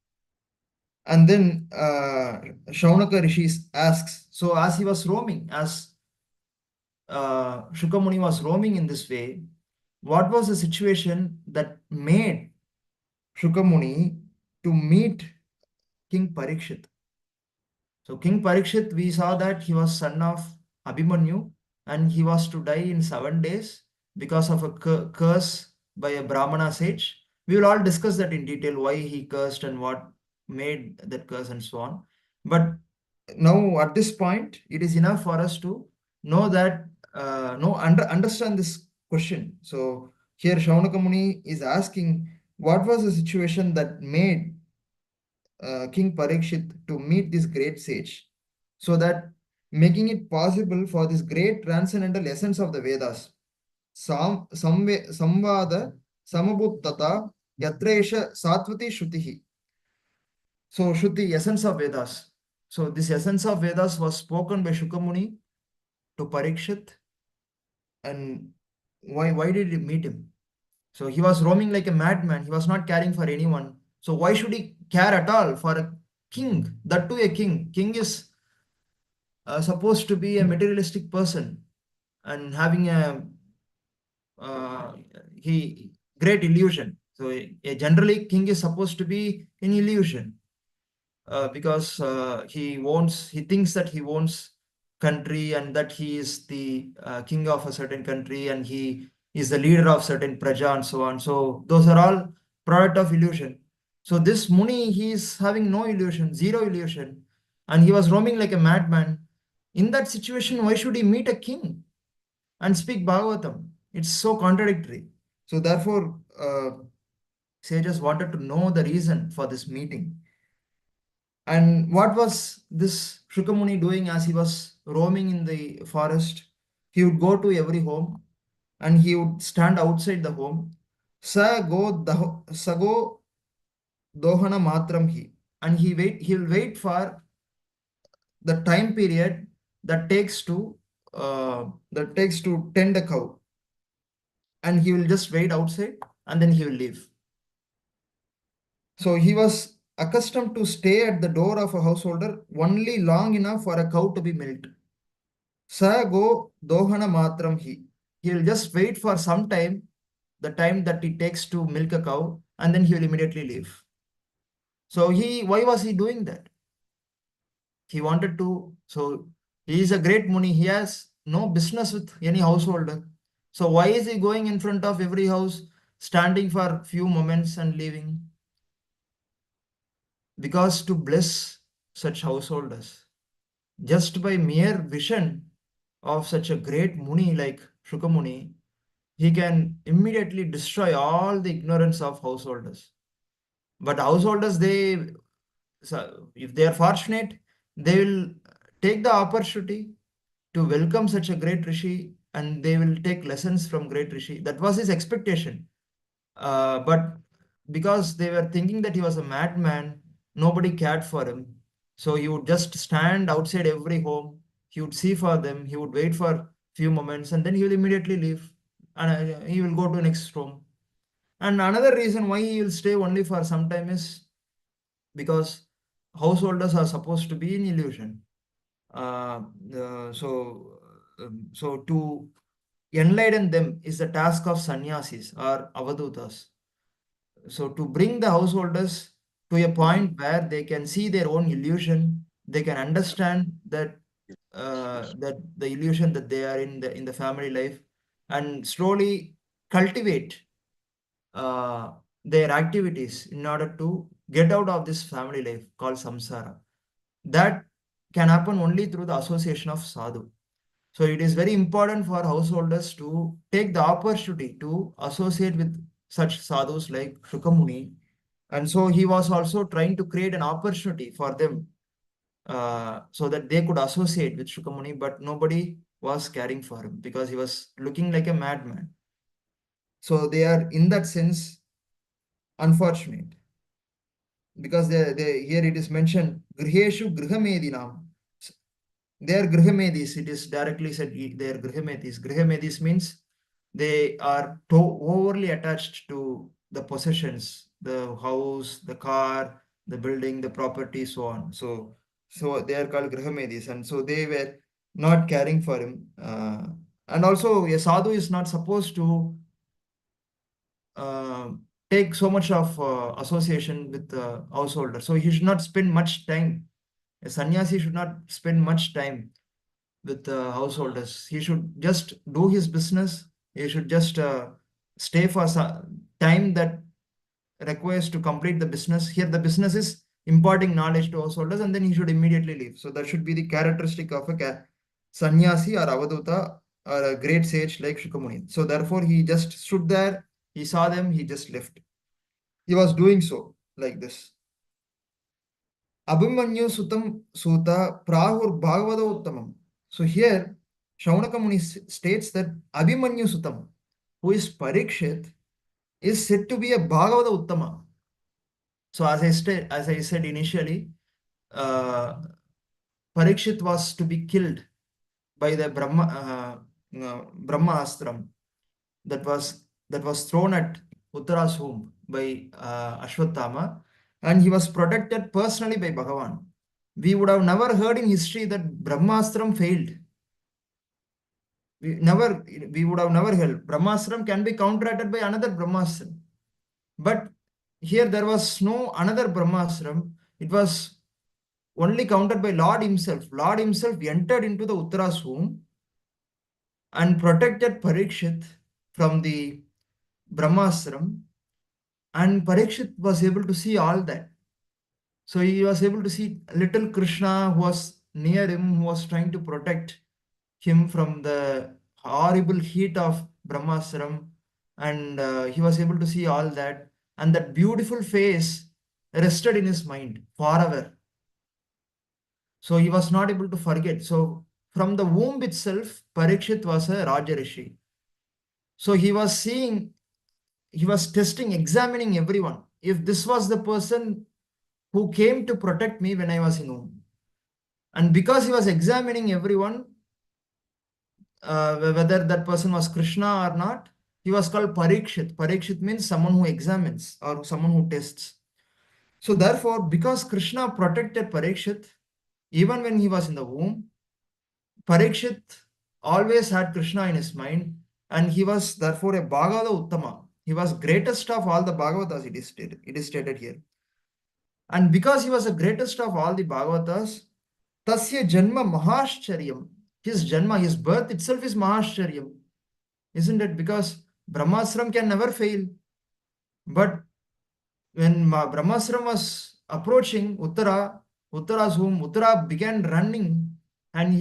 And then Shaunaka Rishi asks, so as he was roaming, as Shukamuni was roaming in this way, what was the situation that made Shukamuni to meet King Parikshit? So King Parikshit, we saw that he was son of Abhimanyu and he was to die in 7 days because of a curse by a Brahmana sage. We will all discuss that in detail, why he cursed and what made that curse and so on. But now at this point, it is enough for us to know that, understand this question. So here Shaunaka Muni is asking, what was the situation that made King Parikshit to meet this great sage, so that making it possible for this great transcendental essence of the Vedas, Samvada Samabhuttata Yatresha Satvati Shruti. So Shruti, essence of Vedas. So this essence of Vedas was spoken by Shukamuni to Parikshit. And why did he meet him? So he was roaming like a madman. He was not caring for anyone. So why should he care at all for a king? That too a king. King is supposed to be a materialistic person and having a great illusion. So generally king is supposed to be an illusion. Because he thinks that he owns country and that he is the king of a certain country and he is the leader of certain praja and so on. So those are all product of illusion. So this Muni, he is having no illusion, zero illusion, and he was roaming like a madman. In that situation, why should he meet a king and speak Bhagavatam? It's so contradictory. So therefore, sages wanted to know the reason for this meeting. And what was this Shukamuni doing as he was roaming in the forest? He would go to every home and he would stand outside the home. Sago dohana matram hi. And he'll wait for the time period that takes to tend a cow. And he will just wait outside and then he will leave. So he was accustomed to stay at the door of a householder only long enough for a cow to be milked. Sa go dohana matram hi. He will just wait for some time, the time that it takes to milk a cow, and then he will immediately leave. So why was he doing that? He wanted to, so he is a great Muni. He has no business with any householder. So why is he going in front of every house, standing for few moments and leaving? Because to bless such householders, just by mere vision of such a great Muni like Shukamuni, he can immediately destroy all the ignorance of householders. But householders, so if they are fortunate, they will take the opportunity to welcome such a great Rishi, and they will take lessons from great Rishi. That was his expectation. But because they were thinking that he was a madman, nobody cared for him. So he would just stand outside every home. He would see for them. He would wait for few moments, and then he will immediately leave, and he will go to next room. And another reason why he will stay only for some time is because householders are supposed to be in illusion. Uh, so to enlighten them is the task of sannyasis or avadutas. So to bring the householders to a point where they can see their own illusion, they can understand that that the illusion that they are in the family life, and slowly cultivate uh, their activities in order to get out of this family life called samsara. That can happen only through the association of sadhu. So it is very important for householders to take the opportunity to associate with such sadhus like Shukamuni. And so he was also trying to create an opportunity for them so that they could associate with Shukamuni, but nobody was caring for him because he was looking like a madman. So they are, in that sense, unfortunate. Because here it is mentioned, Griheshu Grihamedinam. They are Grihamedis. It is directly said they are Grihamedis. Grihamedis means they are overly attached to the possessions, the house, the car, the building, the property, so on. So they are called Grihamedis, and so they were not caring for him. And also, a sadhu is not supposed to uh, take so much of association with the householder. So he should not spend much time. A sannyasi should not spend much time with householders. He should just do his business. He should just stay for some time that requires to complete the business. Here, the business is imparting knowledge to householders, and then he should immediately leave. So that should be the characteristic of a sannyasi or avaduta or a great sage like Shukamuni. So therefore, he just stood there. He saw them. He just left. He was doing so like this. Abhimanyu Sutam Suta Prahur Bhagavada Uttamam. So here, Shaunaka Muni states that Abhimanyu Sutam, who is Parikshit, is said to be a Bhagavada Uttama. So as I said initially, Parikshit was to be killed by the Brahma Astram that was thrown at Uttara's home by Ashwatthama, and he was protected personally by Bhagavan. We would have never heard in history that Brahmastram failed. We would have never heard. Brahmastram can be counteracted by another Brahmastram. But here there was no another Brahmastram. It was only countered by Lord himself. Lord himself entered into the Uttara's home and protected Parikshit from the Brahmastram. And Parikshit was able to see all that. So he was able to see little Krishna who was near him, who was trying to protect him from the horrible heat of Brahmastram. And he was able to see all that. And that beautiful face rested in his mind forever. So he was not able to forget. So from the womb itself, Parikshit was a Raja Rishi. So he was seeing, he was testing, examining everyone. If this was the person who came to protect me when I was in womb. And because he was examining everyone, whether that person was Krishna or not, he was called Parikshit. Parikshit means someone who examines or someone who tests. So therefore, because Krishna protected Parikshit, even when he was in the womb, Parikshit always had Krishna in his mind, and he was therefore a Bhagavata Uttama. He was greatest of all the Bhagavatas, it is stated here. And because he was the greatest of all the Bhagavatas, Tasya Janma Mahascharyam. His Janma, his birth itself is Mahascharyam. Isn't it? Because Brahmasram can never fail. But when Brahmasram was approaching Uttara's home, Uttara began running and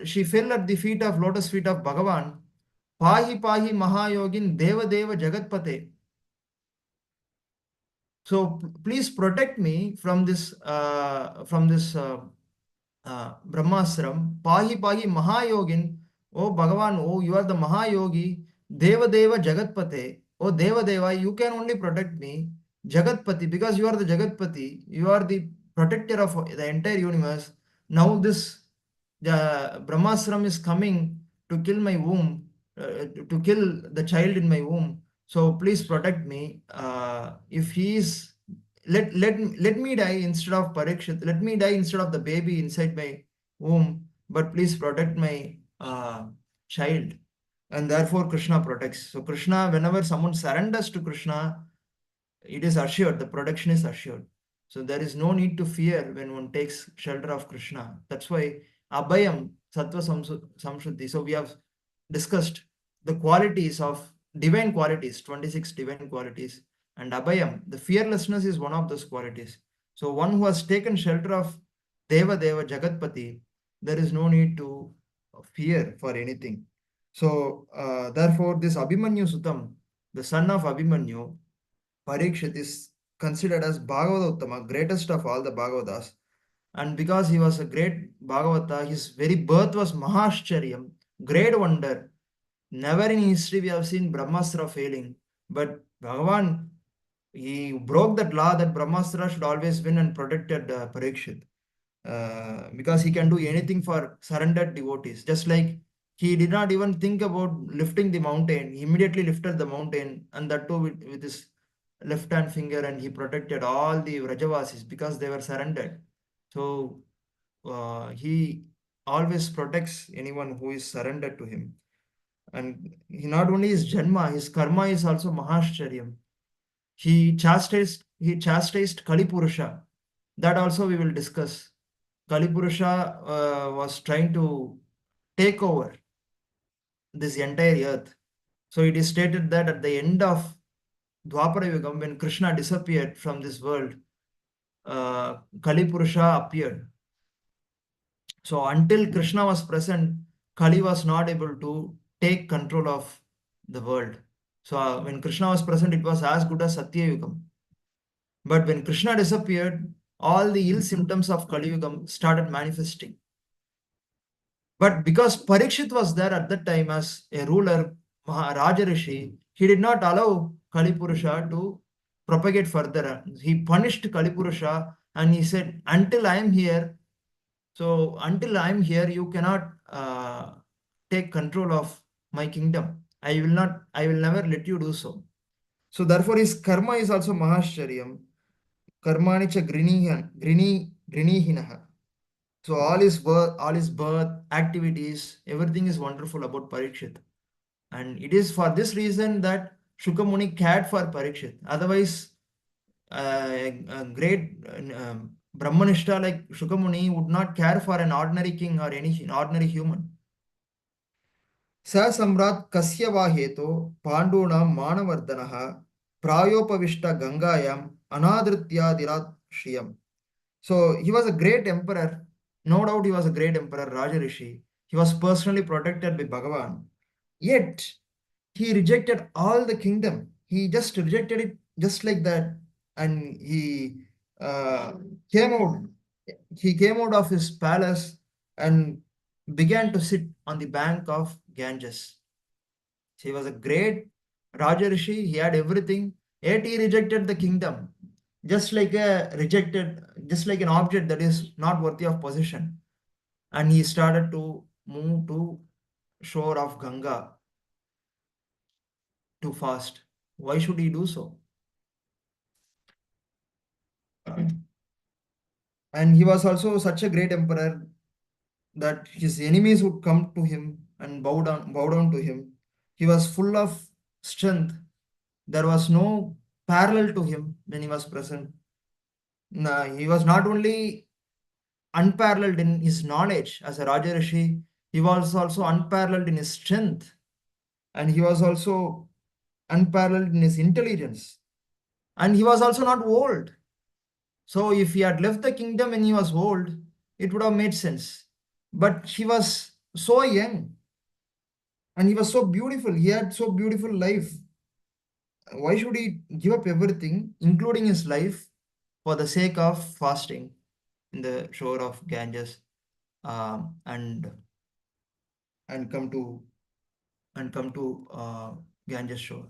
she fell at the lotus feet of Bhagavan. Pahi Pahi Mahayogin Deva Deva Jagatpate. So please protect me from this Brahmasram. Pahi Pahi Mahayogin. Oh Bhagavan, oh you are the Mahayogi. Deva Deva Jagatpate. Oh Deva Deva, you can only protect me. Jagatpati, because you are the Jagatpati, you are the protector of the entire universe. Now this Brahmasram is coming to kill my womb, to kill the child in my womb. So please protect me. If he is, let me die instead of Parikshit. Let me die instead of the baby inside my womb. But please protect my child. And therefore Krishna protects. So Krishna, whenever someone surrenders to Krishna, it is assured, the protection is assured. So there is no need to fear when one takes shelter of Krishna. That's why Abhayam, Sattva Samshuddhi. So we have discussed the qualities of divine qualities, 26 divine qualities. And Abhayam, the fearlessness is one of those qualities. So one who has taken shelter of Deva Deva Jagatpati, there is no need to fear for anything. So therefore this Abhimanyu Sutam, the son of Abhimanyu, Parikshit, is considered as Bhagavata Uttama, greatest of all the Bhagavatas. And because he was a great Bhagavata, his very birth was Mahascharyam, great wonder. Never in history we have seen Brahmastra failing. But Bhagavan, he broke that law that Brahmastra should always win and protected Parikshit. Because he can do anything for surrendered devotees. Just like he did not even think about lifting the mountain. He immediately lifted the mountain, and that too with his left hand finger, and he protected all the Vrajavasis because they were surrendered. So he always protects anyone who is surrendered to him. And he not only his Janma, his Karma is also Mahascharyam. He chastised Kalipurusha. That also we will discuss. Kalipurusha was trying to take over this entire earth. So it is stated that at the end of Dwapara Yugam, when Krishna disappeared from this world, Kalipurusha appeared. So until Krishna was present, Kali was not able to take control of the world. So when Krishna was present, it was as good as Satya Yugam. But when Krishna disappeared, all the ill symptoms of Kali Yugam started manifesting. But because Parikshit was there at that time as a ruler, Maharaja Rishi, he did not allow Kalipurusha to propagate further. He punished Kalipurusha and he said, until I am here, you cannot take control of my kingdom. I will never let you do so. So therefore his karma is also Mahascharyam. Karmanicha grinihinaha. So all his birth, activities, everything is wonderful about Parikshit. And it is for this reason that Shukamuni cared for Parikshit. Otherwise, a great Brahmanishta like Shukamuni would not care for an ordinary king or any ordinary human. Sa Samrat Kasyava Heto Pandunam Manavardanaha Prayopavishta Gangayam Anadritya Dirat Shriyam. So he was a great emperor. No doubt he was a great emperor, Raja Rishi. He was personally protected by Bhagavan. Yet he rejected all the kingdom. He just rejected it just like that. And he came out. He came out of his palace and began to sit on the bank of Ganges. He was a great Raja Rishi. He had everything. Yet he rejected the kingdom. Just like an object that is not worthy of possession. And he started to move to shore of Ganga to fast. Why should he do so? And he was also such a great emperor that his enemies would come to him and bow down to him. He was full of strength There was no parallel to him when he was present. He was not only unparalleled in his knowledge as a Raja Rishi, he was also unparalleled in his strength, and he was also unparalleled in his intelligence. And he was also not old. So if he had left the kingdom when he was old, it would have made sense. But he was so young and he was so beautiful. He had so beautiful life. Why should he give up everything, including his life, for the sake of fasting in the shore of Ganges, and come to Ganges shore?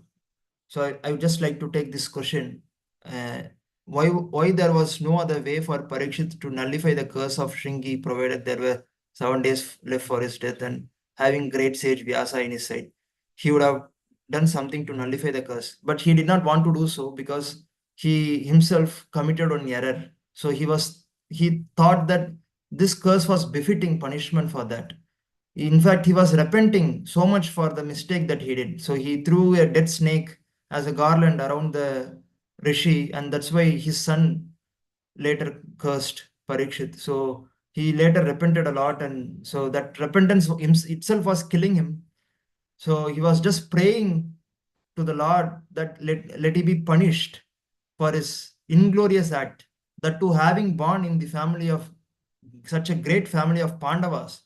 So I would just like to take this question. Uh, why there was no other way for Parikshit to nullify the curse of Shringi, provided there were 7 days left for his death, and having great sage Vyasa in his side? He would have done something to nullify the curse, but he did not want to do so because he himself committed an error. So he thought that this curse was befitting punishment for that. In fact, he was repenting so much for the mistake that he did. So he threw a dead snake as a garland around the rishi, and that's why his son later cursed Parikshit. So he later repented a lot, and so that repentance itself was killing him. So he was just praying to the Lord that let he be punished for his inglorious act, that too having born in the family of such a great family of Pandavas.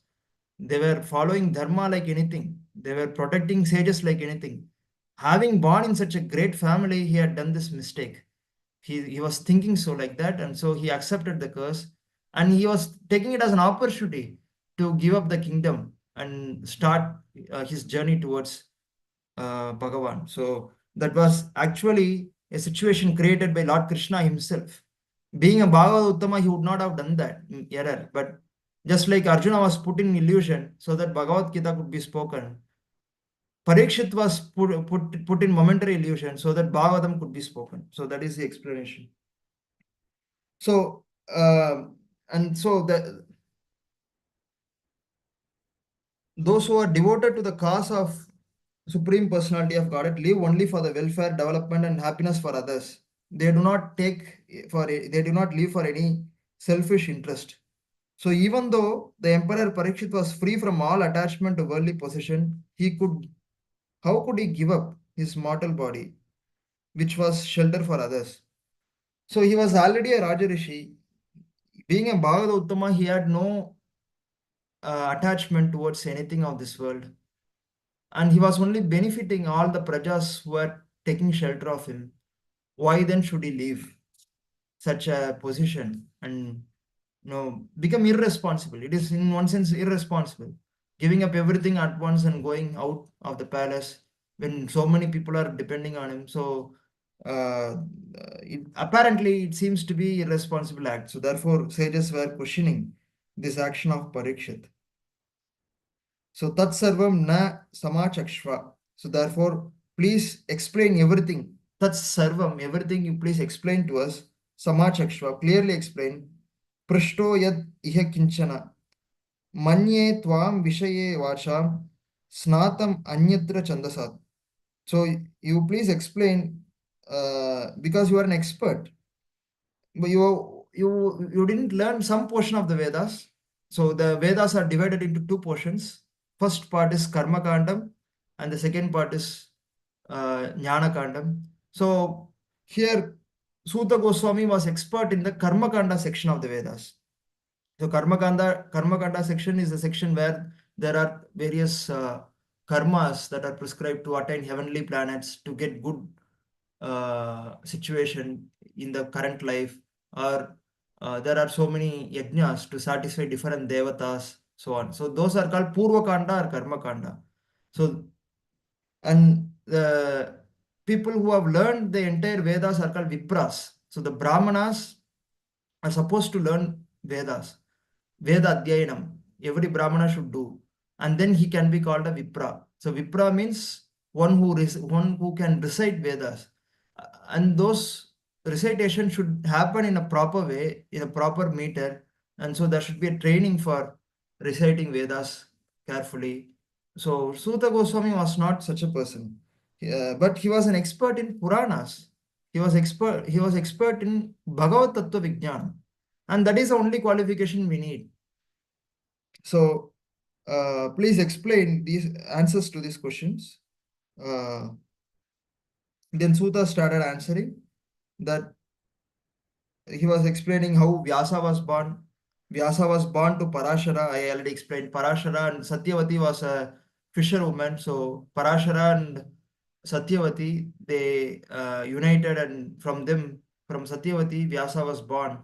They were following dharma like anything. They were protecting sages like anything. Having born in such a great family, he had done this mistake. He was thinking so like that, and so he accepted the curse, and he was taking it as an opportunity to give up the kingdom and start his journey towards Bhagavan. So that was actually a situation created by Lord Krishna himself. Being a Bhagavad Uttama, he would not have done that error. But just like Arjuna was put in illusion so that Bhagavad Gita could be spoken, Parikshit was put in momentary illusion so that Bhagavatam could be spoken. So that is the explanation. So, and so those who are devoted to the cause of Supreme Personality of Godhead live only for the welfare, development, and happiness for others. They do not they do not live for any selfish interest. So even though the Emperor Parikshit was free from all attachment to worldly possession, how could he give up his mortal body, which was shelter for others? So he was already a Raja Rishi. Being a Bhagavad Uttama, he had no attachment towards anything of this world. And he was only benefiting all the prajas who were taking shelter of him. Why then should he leave such a position and become irresponsible? It is in one sense irresponsible, giving up everything at once and going out of the palace when so many people are depending on him. So apparently it seems to be irresponsible act. So therefore sages were questioning this action of Parikshit. So tat sarvam na samachakshva. So therefore, please explain everything. Tat sarvam, everything you please explain to us. Samachakshva, clearly explain. Prashto yad iha kinchana. Manye tvam vishaye vacham. Snatam anyatra chandasat. So you please explain, because you are an expert. But you didn't learn some portion of the Vedas. So the Vedas are divided into two portions. First part is Karma Kandam, and the second part is Jnana Kandam. So here Suta Goswami was expert in the Karma Kanda section of the Vedas. So Karma Kanda section is the section where there are various karmas that are prescribed to attain heavenly planets, to get good situation in the current life, or there are so many yajnas to satisfy different devatas, so on. So those are called Purva Kanda or Karma Kanda. So, and the people who have learned the entire Vedas are called Vipras. So the Brahmanas are supposed to learn Vedas. Veda Adhyayanam, every Brahmana should do. And then he can be called a Vipra. So Vipra means one who can recite Vedas. And those recitation should happen in a proper way, in a proper meter. And so there should be a training for reciting Vedas carefully. So Suta Goswami was not such a person. But he was an expert in Puranas. He was expert in Bhagavad Tattva Vijnana. And that is the only qualification we need. So please explain these answers to these questions. Then Suta started answering that he was explaining how Vyasa was born. Vyasa was born to Parashara. I already explained Parashara, and Satyavati was a fisherwoman. So Parashara and Satyavati, they united, and from Satyavati, Vyasa was born.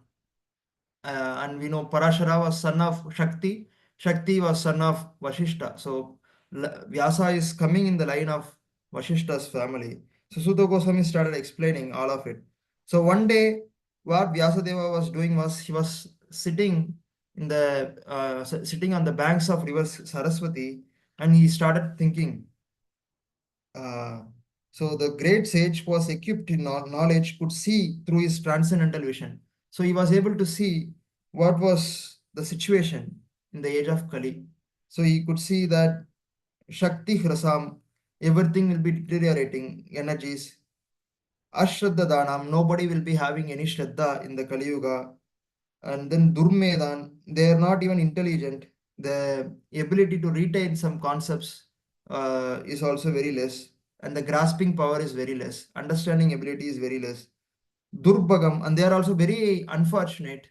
And we know Parashara was son of Shakti. Shakti was son of Vashishta. So Vyasa is coming in the line of Vashishta's family. So Sutta Goswami started explaining all of it. So one day, what Vyasadeva was doing was he was sitting in the sitting on the banks of river Saraswati, and he started thinking. So the great sage was equipped in knowledge, could see through his transcendental vision. So he was able to see what was the situation in the age of Kali. So he could see that Shakti Hrasam, everything will be deteriorating, energies. Ashraddha Danam, nobody will be having any Shraddha in the Kali Yuga. And then Durmedan, they are not even intelligent. The ability to retain some concepts is also very less, and the grasping power is very less. Understanding ability is very less. Durbagam, and they are also very unfortunate.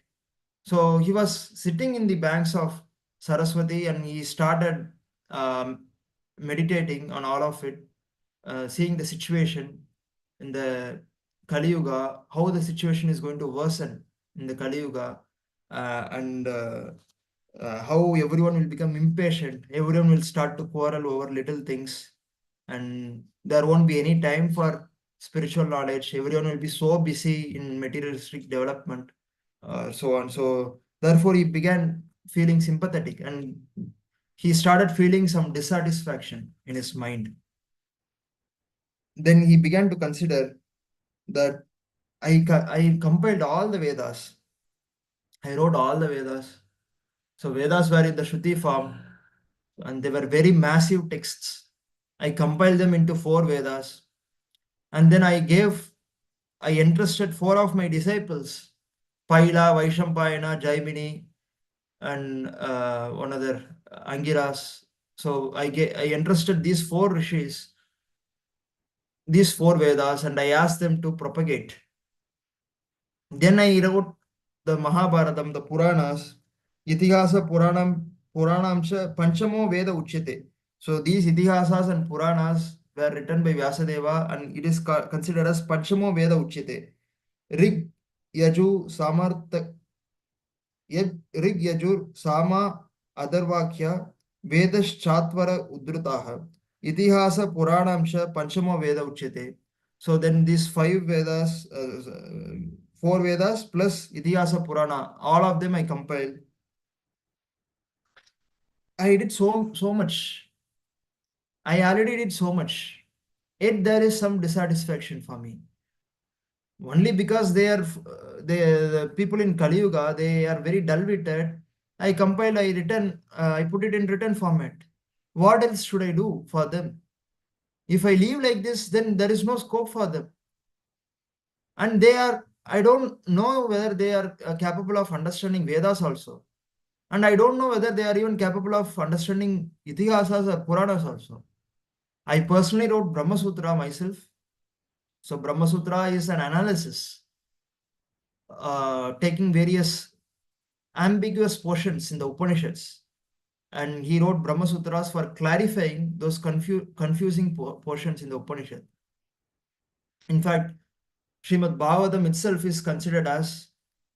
So he was sitting in the banks of Saraswati, and he started meditating on all of it, seeing the situation in the Kali Yuga, how the situation is going to worsen in the Kali Yuga, and how everyone will become impatient. Everyone will start to quarrel over little things, and there won't be any time for spiritual knowledge. Everyone will be so busy in materialistic development, so on. So therefore, he began feeling sympathetic, and he started feeling some dissatisfaction in his mind. Then he began to consider that I compiled all the Vedas. I wrote all the Vedas. So Vedas were in the Shruti form, and they were very massive texts. I compiled them into 4 Vedas, and then I entrusted 4 of my disciples, Paila, Vaishampayana, Jaimini, and one other, Angiras. So I entrusted these 4 rishis, these 4 Vedas, and I asked them to propagate. Then I wrote the Mahabharatam, the Puranas, Itihasa Puranam cha Panchamo Veda Uchyate. So these Itihasas and Puranas were written by Vyasadeva, and it is considered as Panchamo Veda Uchyate. Rig, Yaju, Samartha, Rig, Yajur, Sama, Adarvakya, Vedaschatwara Udrutaha, Itihasa Puranamsha Panchamo Veda Uchyate. So then these 5 Vedas, 4 Vedas plus Itihasa Purana, all of them I compiled. I did so much. I already did so much. Yet there is some dissatisfaction for me. Only because the people in Kali Yuga, they are very dull-witted. I compile, I put it in written format. What else should I do for them? If I leave like this, then there is no scope for them. And I don't know whether they are capable of understanding Vedas also. And I don't know whether they are even capable of understanding Itihasas or Puranas also. I personally wrote Brahma Sutra myself. So Brahma Sutra is an analysis, taking various ambiguous portions in the Upanishads. And he wrote Brahma Sutras for clarifying those confusing portions in the Upanishad. In fact, Srimad Bhagavatam itself is considered as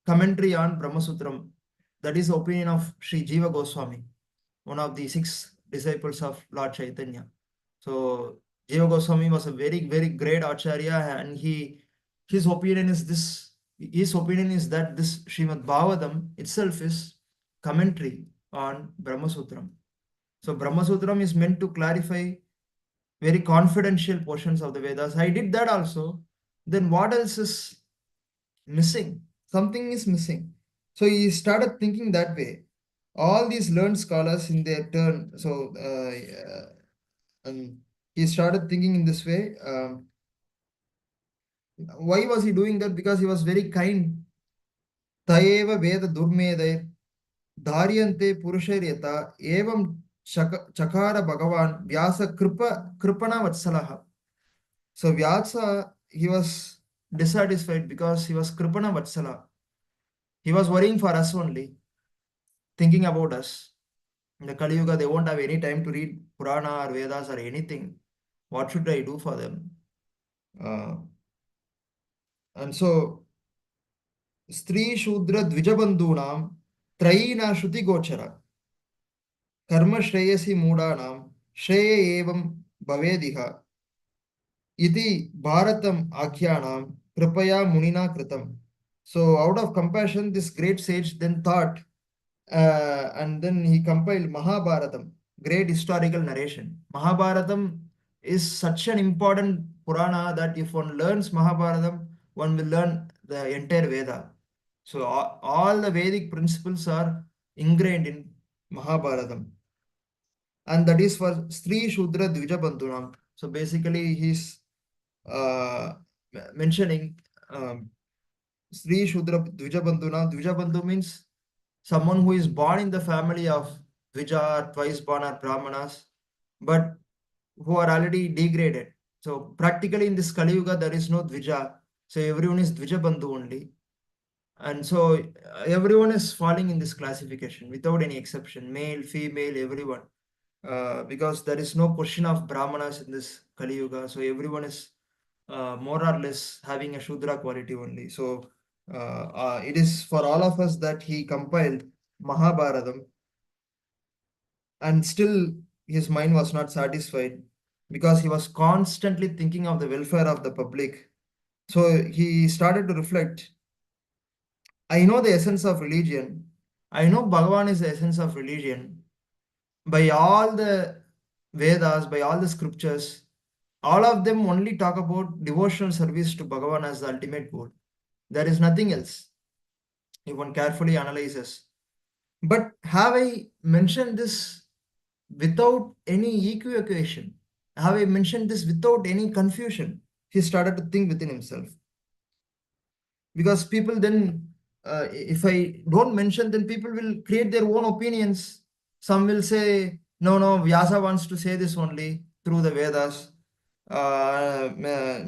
commentary on Brahma Sutram. That is the opinion of Sri Jiva Goswami, one of the 6 disciples of Lord Chaitanya. So Jiva Goswami was a very, very great acharya, and his opinion is this. His opinion is that this Srimad Bhagavatam itself is commentary on Brahma Sutram. So Brahma Sutram is meant to clarify very confidential portions of the Vedas. I did that also. Then what else is missing? Something is missing. So he started thinking that way. All these learned scholars in their turn, so he started thinking in this way. Why was he doing that? Because he was very kind. Tayeva Veda Durmede Dharyante Purusharyata Evam Chakara Bhagavan Vyasa Kripana Vatsalaha. So Vyasa, he was dissatisfied because he was Kripana Vatsala. He was worrying for us only, thinking about us. In the Kali Yuga, they won't have any time to read Purana or Vedas or anything. What should I do for them? And so, Stri Shudra Dvijabandhunam Traina Shruti Gochara Karma Shreyasi Mudanam Shreye Evam Bhavediha Iti Bharatam Akhyanam Kripaya Munina Kritam. So, out of compassion, this great sage then thought, and then he compiled Mahabharatam, great historical narration. Mahabharatam is such an important Purana that if one learns Mahabharatam, one will learn the entire Veda. So all the Vedic principles are ingrained in Mahabharatam. And that is for Sri Shudra Dvijabandhunam. So basically he's mentioning Sri Shudra Dvijabandhuna. Dvijabandhu means someone who is born in the family of Dvija, twice born or Brahmanas, but who are already degraded. So practically in this Kali Yuga, there is no Dvija. So everyone is Dvijabandhu only. And so everyone is falling in this classification without any exception, male, female, everyone. Because there is no question of Brahmanas in this Kali Yuga. So everyone is more or less having a Shudra quality only. So it is for all of us that he compiled Mahabharatam, and still his mind was not satisfied because he was constantly thinking of the welfare of the public. So he started to reflect. I know the essence of religion. I know Bhagavan is the essence of religion. By all the Vedas, by all the scriptures, all of them only talk about devotional service to Bhagavan as the ultimate goal. There is nothing else, if one carefully analyzes. But have I mentioned this without any equivocation? Have I mentioned this without any confusion? He started to think within himself. Because people then, if I don't mention, then people will create their own opinions. Some will say, no, Vyasa wants to say this only through the Vedas.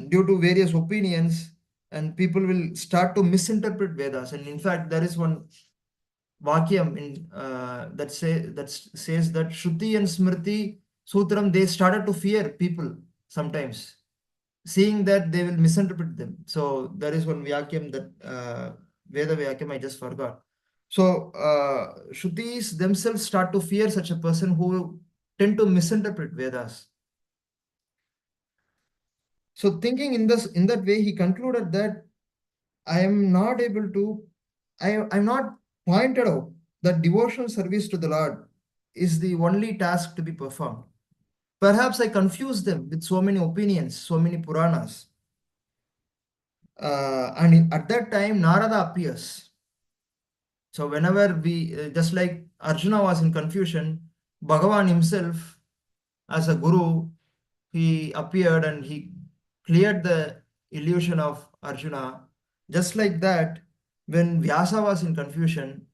Due to various opinions, and people will start to misinterpret Vedas. And in fact, there is one Vakyam in that says that Shruti and Smriti Sutram, they started to fear people sometimes, seeing that they will misinterpret them. So there is one Vakyam that Veda Vakyam I just forgot. So Shrutis themselves start to fear such a person who tend to misinterpret Vedas. So thinking in that way, he concluded that I'm not pointed out that devotional service to the Lord is the only task to be performed. Perhaps I confuse them with so many opinions, so many Puranas. And at that time, Narada appears. So whenever just like Arjuna was in confusion, Bhagavan himself, as a guru, he appeared and he cleared the illusion of Arjuna. Just like that, when Vyasa was in confusion,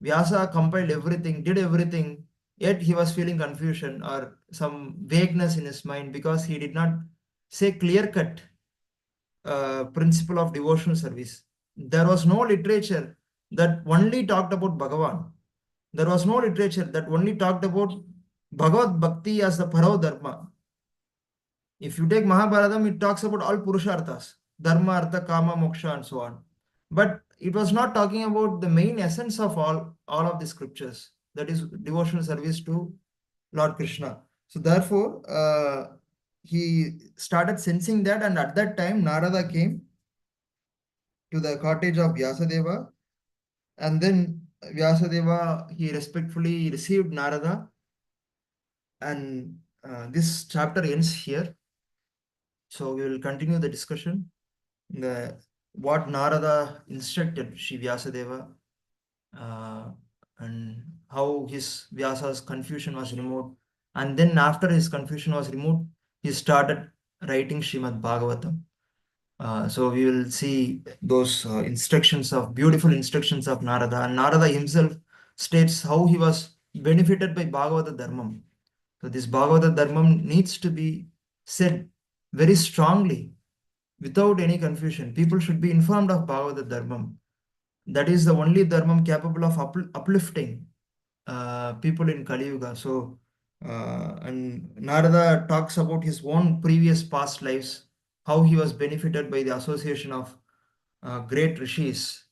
Vyasa compiled everything, did everything, yet he was feeling confusion or some vagueness in his mind because he did not say clear-cut principle of devotional service. There was no literature that only talked about Bhagavan. There was no literature that only talked about Bhagavad Bhakti as the Parao Dharma. If you take Mahabharatam, it talks about all Purusharthas, Dharma, Artha, Kama, Moksha, and so on. But it was not talking about the main essence of all of the scriptures, that is devotional service to Lord Krishna. So therefore, he started sensing that, and at that time, Narada came to the cottage of Vyasadeva, and then Vyasadeva, he respectfully received Narada, and this chapter ends here. So we will continue the discussion. What Narada instructed Sri Vyasadeva, and how his Vyasa's confusion was removed. And then after his confusion was removed, he started writing Srimad Bhagavatam. So we will see those beautiful instructions of Narada. And Narada himself states how he was benefited by Bhagavata Dharmam. So this Bhagavata Dharmam needs to be said very strongly without any confusion. People should be informed of Bhagavata Dharmam. That is the only Dharmam capable of uplifting people in Kali Yuga. So, and Narada talks about his own previous past lives, how he was benefited by the association of great rishis,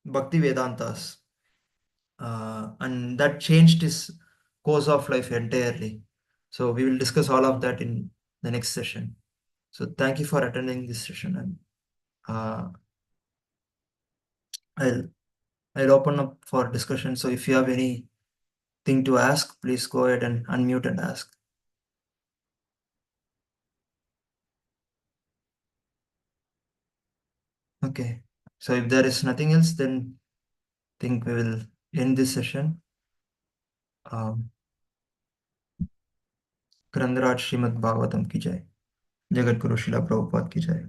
Bhakti Vedantas, and that changed his course of life entirely. So, we will discuss all of that in the next session. So, thank you for attending this session, and I'll open up for discussion. So, if you have anything to ask, please go ahead and unmute and ask. Okay, so if there is nothing else, then I think we will end this session. Grandaraj Srimad Bhagavatam ki jai. Jagat Guru Srila Prabhupada ki jai.